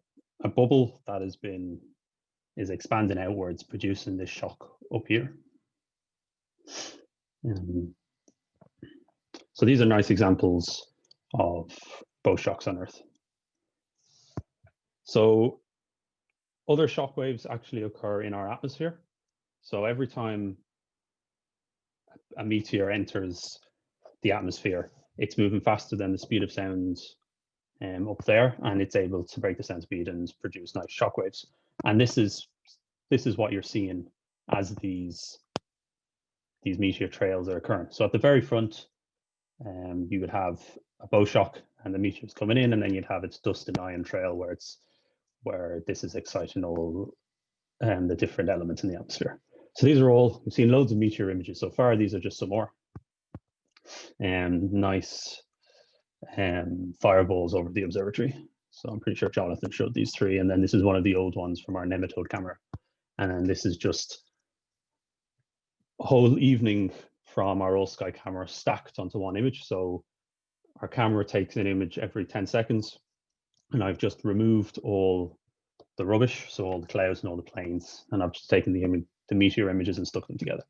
bubble that is expanding outwards, producing this shock up here. So these are nice examples of bow shocks on Earth. So other shock waves actually occur in our atmosphere. So every time a meteor enters the atmosphere, it's moving faster than the speed of sound up there, and it's able to break the sound speed and produce nice shock waves. And this is what you're seeing as these meteor trails are occurring. So at the very front, you would have a bow shock and the meteors coming in, and then you'd have its dust and ion trail where this is exciting all the different elements in the atmosphere. So these are all, we've seen loads of meteor images so far. These are just some more nice fireballs over the observatory. So I'm pretty sure Jonathan showed these three, and then this is one of the old ones from our nematode camera. And then this is just a whole evening from our old sky camera stacked onto one image. So our camera takes an image every 10 seconds, and I've just removed all the rubbish, so all the clouds and all the planes, and I've just taken the meteor images and stuck them together.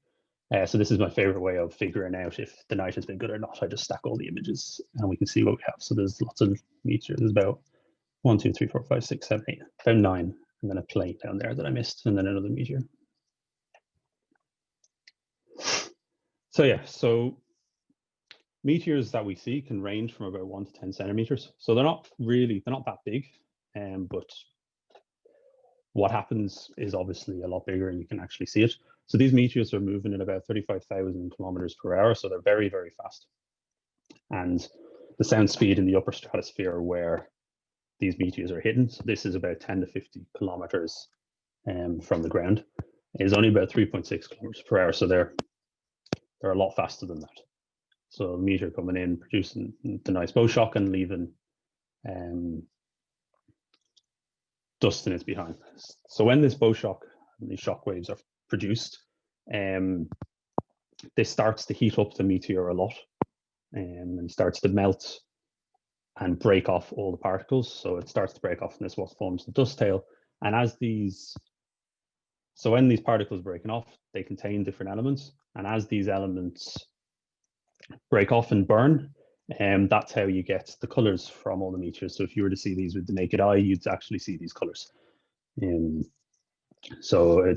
So this is my favorite way of figuring out if the night has been good or not. I just stack all the images and we can see what we have. So there's lots of meteors. There's about 1, 2, 3, 4, 5, 6, 7, 8, about 9, and then a plane down there that I missed, and then another meteor. So meteors that we see can range from about 1 to 10 centimeters. So they're not that big, but what happens is obviously a lot bigger, and you can actually see it. So these meteors are moving at about 35,000 kilometers per hour. So they're very, very fast. And the sound speed in the upper stratosphere where these meteors are hitting, so this is about 10 to 50 kilometers from the ground, is only about 3.6 kilometers per hour. So they're a lot faster than that. So a meteor coming in, producing the nice bow shock and leaving dust in its behind. So when this bow shock and these shock waves are produced, this starts to heat up the meteor a lot. and starts to melt and break off all the particles. So it starts to break off, and this is what forms the dust tail. And as when these particles are breaking off, they contain different elements. And as these elements break off and burn, that's how you get the colors from all the meteors. So if you were to see these with the naked eye, you'd actually see these colors. So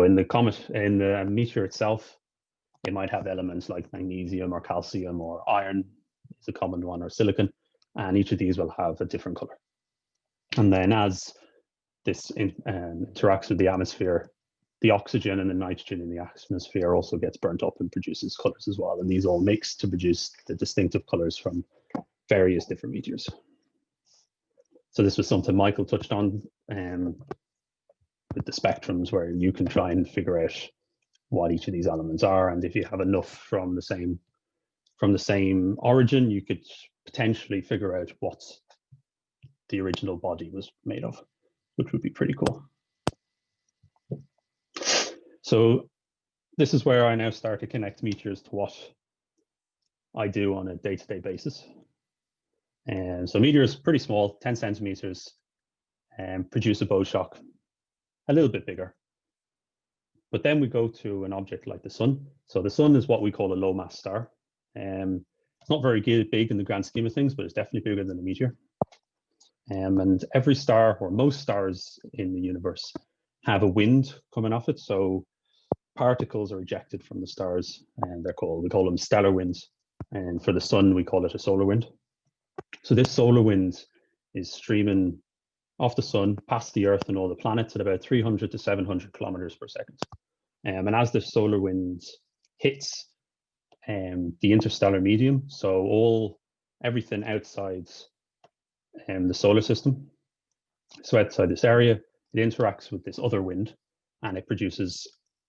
in the meteor itself, it might have elements like magnesium or calcium or iron is a common one, or silicon, and each of these will have a different color. And then as this interacts with the atmosphere, the oxygen and the nitrogen in the atmosphere also gets burnt up and produces colors as well. And these all mix to produce the distinctive colors from various different meteors. So this was something Michael touched on with the spectrums, where you can try and figure out what each of these elements are. And if you have enough from the same origin, you could potentially figure out what the original body was made of, which would be pretty cool. So this is where I now start to connect meteors to what I do on a day-to-day basis. And so meteors, pretty small, 10 centimeters, and produce a bow shock, a little bit bigger. But then we go to an object like the sun. So the sun is what we call a low mass star. It's not very big in the grand scheme of things, but it's definitely bigger than a meteor. And every star, or most stars in the universe, have a wind coming off it. So particles are ejected from the stars, and we call them stellar winds. And for the sun, we call it a solar wind. So this solar wind is streaming off the sun, past the Earth and all the planets at about 300 to 700 kilometers per second. And as the solar wind hits the interstellar medium, so everything outside the solar system, so outside this area, it interacts with this other wind, and it produces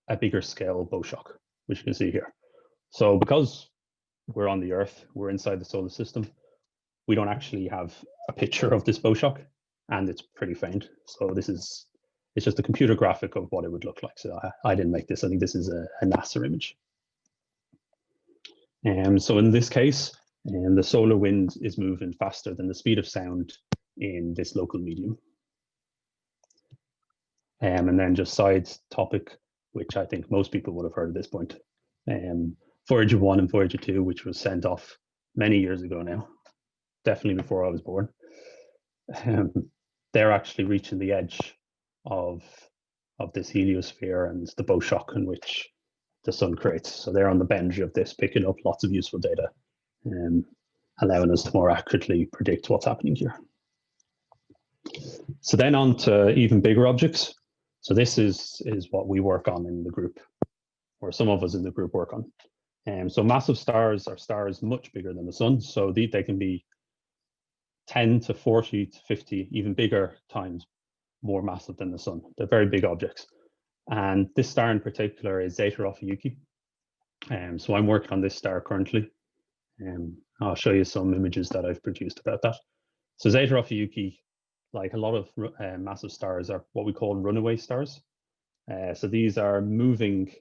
a bigger scale bow shock, which you can see here. So because we're on the Earth, we're inside the solar system, we don't actually have a picture of this bow shock, and it's pretty faint. So it's just a computer graphic of what it would look like. So I didn't make this. I think this is a NASA image. So in this case, the solar wind is moving faster than the speed of sound in this local medium. And then just side topic, which I think most people would have heard at this point. Voyager 1 and Voyager 2, which was sent off many years ago now, definitely before I was born. They're actually reaching the edge of this heliosphere and the bow shock in which the sun creates. So they're on the boundary of this, picking up lots of useful data, allowing us to more accurately predict what's happening here. So then on to even bigger objects. So this is what we work on in the group, or some of us in the group work on. So massive stars are stars much bigger than the sun. So they can be 10 to 40 to 50, even bigger times more massive than the sun. They're very big objects. And this star in particular is Zeta Ophiuchi. So I'm working on this star currently. I'll show you some images that I've produced about that. So Zeta Ophiuchi, like a lot of massive stars, are what we call runaway stars. So these are moving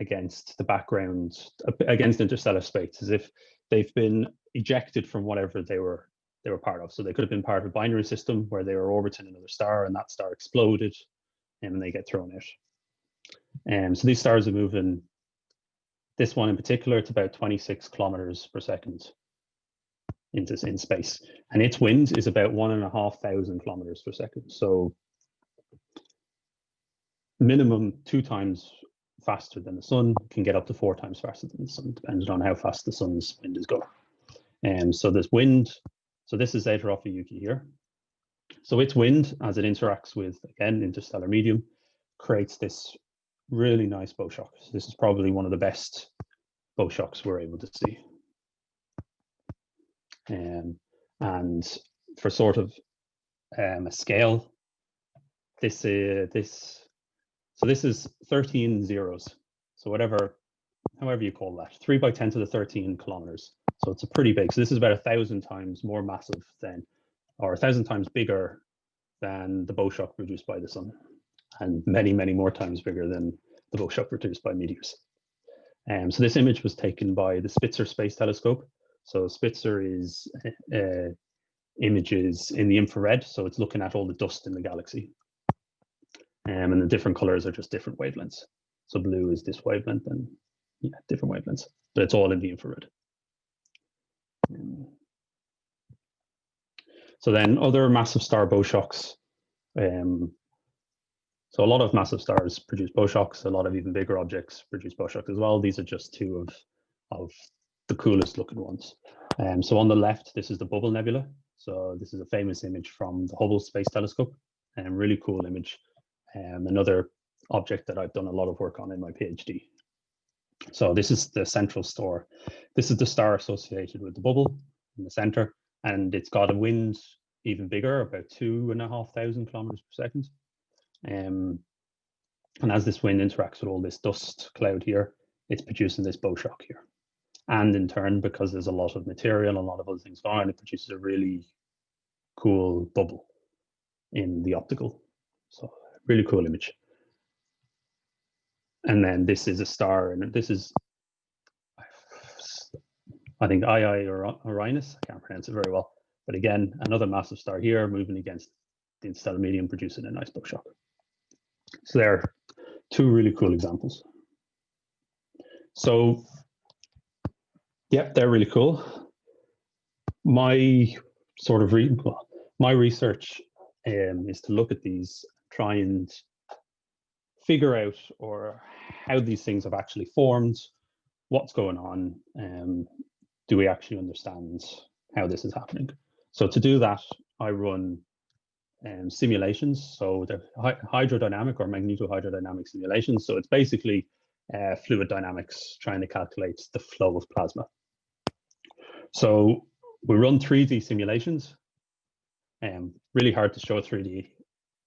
against the background, against interstellar space, as if they've been ejected from whatever they were part of. So they could have been part of a binary system where they were orbiting another star, and that star exploded, and they get thrown out. So these stars are moving. This one in particular, it's about 26 kilometers per second in space, and its wind is about 1,500 kilometers per second. So minimum 2 times faster than the sun, can get up to 4 times faster than the sun, depending on how fast the sun's wind is going. So this wind, so this is Zeta Ophiuchi here. So its wind, as it interacts with, again, interstellar medium, creates this really nice bow shock. So this is probably one of the best bow shocks we're able to see. And for sort of a scale, this is 13 zeros. So however you call that, 3 by 10 to the 13 kilometers. So it's a pretty big. So this is about 1,000 times more massive than, or 1,000 times bigger than the bow shock produced by the sun, and many, many more times bigger than the bow shock produced by meteors. So this image was taken by the Spitzer Space Telescope. So Spitzer is images in the infrared, so it's looking at all the dust in the galaxy. And the different colors are just different wavelengths. So blue is this wavelength, and yeah, different wavelengths, but it's all in the infrared. So then other massive star bow shocks. So a lot of massive stars produce bow shocks. A lot of even bigger objects produce bow shocks as well. These are just two of the coolest looking ones. So on the left, this is the Bubble Nebula. So this is a famous image from the Hubble Space Telescope, and really cool image. Another object that I've done a lot of work on in my PhD. So this is the central star. This is the star associated with the bubble in the center, and it's got a wind even bigger, about 2,500 kilometers per second. And as this wind interacts with all this dust cloud here, it's producing this bow shock here. And in turn, because there's a lot of material and a lot of other things going on, it produces a really cool bubble in the optical. So really cool image. And then this is a star, and this is, I think, II or Uranus. I can't pronounce it very well. But again, another massive star here moving against the interstellar medium, producing a nice bow shock. So there are two really cool examples. So, yep, they're really cool. My sort of my research is to look at these, try and figure out how these things have actually formed, what's going on, do we actually understand how this is happening? So to do that, I run simulations. So they're hydrodynamic or magnetohydrodynamic simulations. So it's basically fluid dynamics, trying to calculate the flow of plasma. So we run 3D simulations. Really hard to show a 3D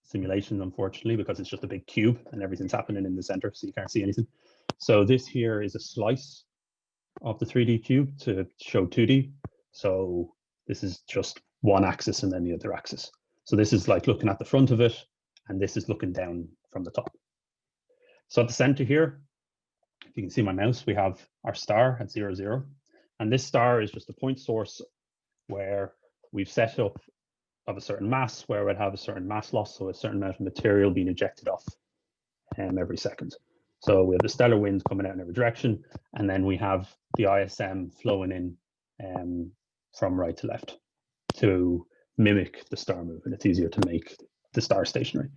simulation, unfortunately, because it's just a big cube and everything's happening in the center, so you can't see anything. So this here is a slice of the 3D cube to show 2D. So this is just one axis and then the other axis. So this is like looking at the front of it, and this is looking down from the top. So at the center here, if you can see my mouse, we have our star at 0, 0. And this star is just a point source where we've set up of a certain mass, where it would have a certain mass loss, so a certain amount of material being ejected off every second. So we have the stellar wind coming out in every direction, and then we have the ISM flowing in from right to left to mimic the star movement. It's easier to make the star stationary.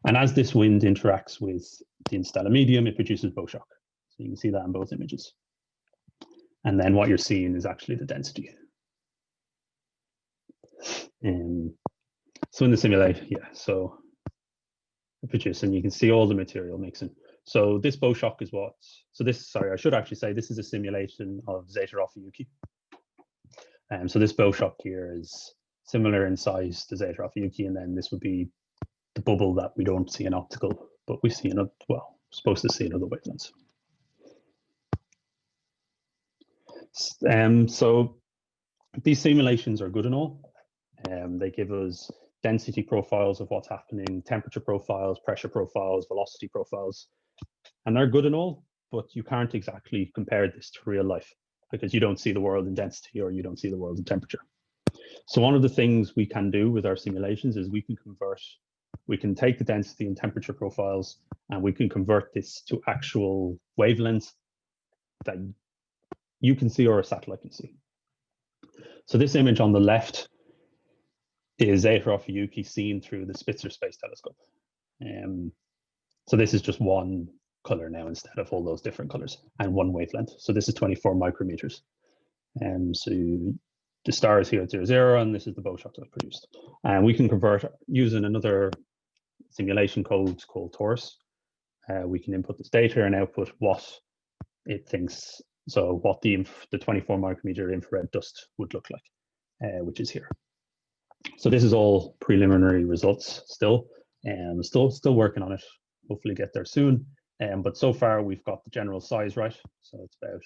And as this wind interacts with the interstellar medium, it produces bow shock. So you can see that in both images. And then what you're seeing is actually the density. So in the simulation, yeah, so produce, and you can see all the material mixing. So this bow shock is sorry, I should actually say this is a simulation of Zeta Ophiuchi. So this bow shock here is similar in size to Zeta Ophiuchi, and then this would be the bubble that we don't see in optical, but we see in well, we're supposed to see in other wavelengths. So these simulations are good and all. They give us density profiles of what's happening, temperature profiles, pressure profiles, velocity profiles, and they're good and all, but you can't exactly compare this to real life because you don't see the world in density or you don't see the world in temperature. So one of the things we can do with our simulations is we can take the density and temperature profiles and we can convert this to actual wavelengths that you can see or a satellite can see. So this image on the left is Zeta Ophiuchi seen through the Spitzer Space Telescope. So this is just one color now instead of all those different colors, and one wavelength. So this is 24 micrometers. So the star is here at 0, 0, and this is the bow shock that's produced. And we can convert using another simulation code called Torus. We can input this data and output what it thinks, so what the 24 micrometer infrared dust would look like, which is here. So this is all preliminary results still, and still working on it. Hopefully get there soon. But so far we've got the general size right. So it's about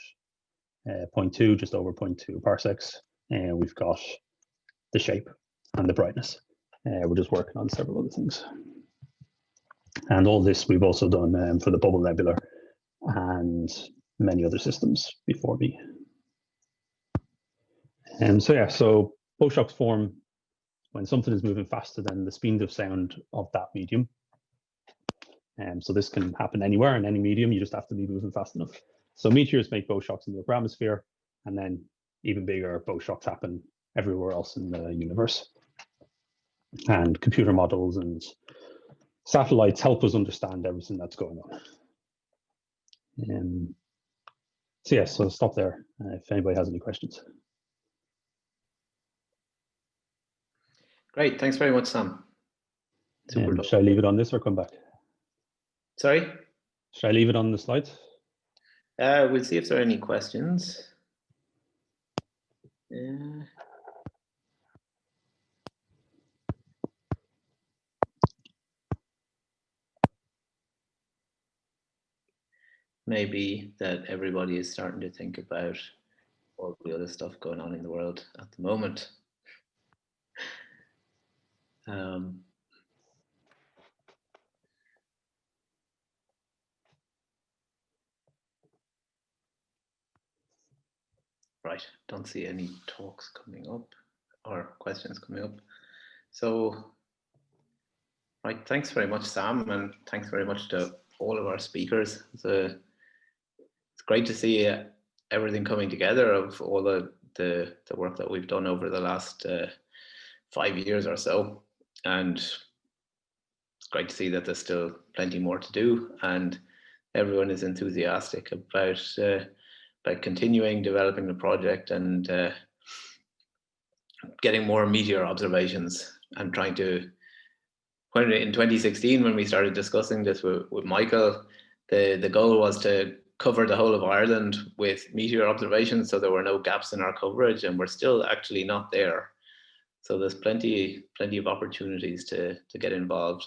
0.2, just over 0.2 parsecs. And we've got the shape and the brightness. We're just working on several other things. And all this we've also done for the Bubble Nebula and many other systems before me. So yeah, so bow shocks form when something is moving faster than the speed of sound of that medium. So this can happen anywhere in any medium, you just have to be moving fast enough. So meteors make bow shocks in the upper atmosphere, and then even bigger bow shocks happen everywhere else in the universe. And computer models and satellites help us understand everything that's going on. So yes, so I'll stop there if anybody has any questions. Great, thanks very much, Sam. Should I leave it on this or come back? Sorry? Should I leave it on the slides? We'll see if there are any questions. Maybe that everybody is starting to think about all the other stuff going on in the world at the moment. Right, don't see any talks coming up or questions coming up. So, right, thanks very much, Sam, and thanks very much to all of our speakers. It's great to see everything coming together of all the work that we've done over the last 5 years or so. And it's great to see that there's still plenty more to do, and everyone is enthusiastic about continuing developing the project and getting more meteor observations and trying to, in 2016, when we started discussing this with Michael, the goal was to cover the whole of Ireland with meteor observations, so there were no gaps in our coverage, and we're still actually not there. So there's plenty of opportunities to get involved.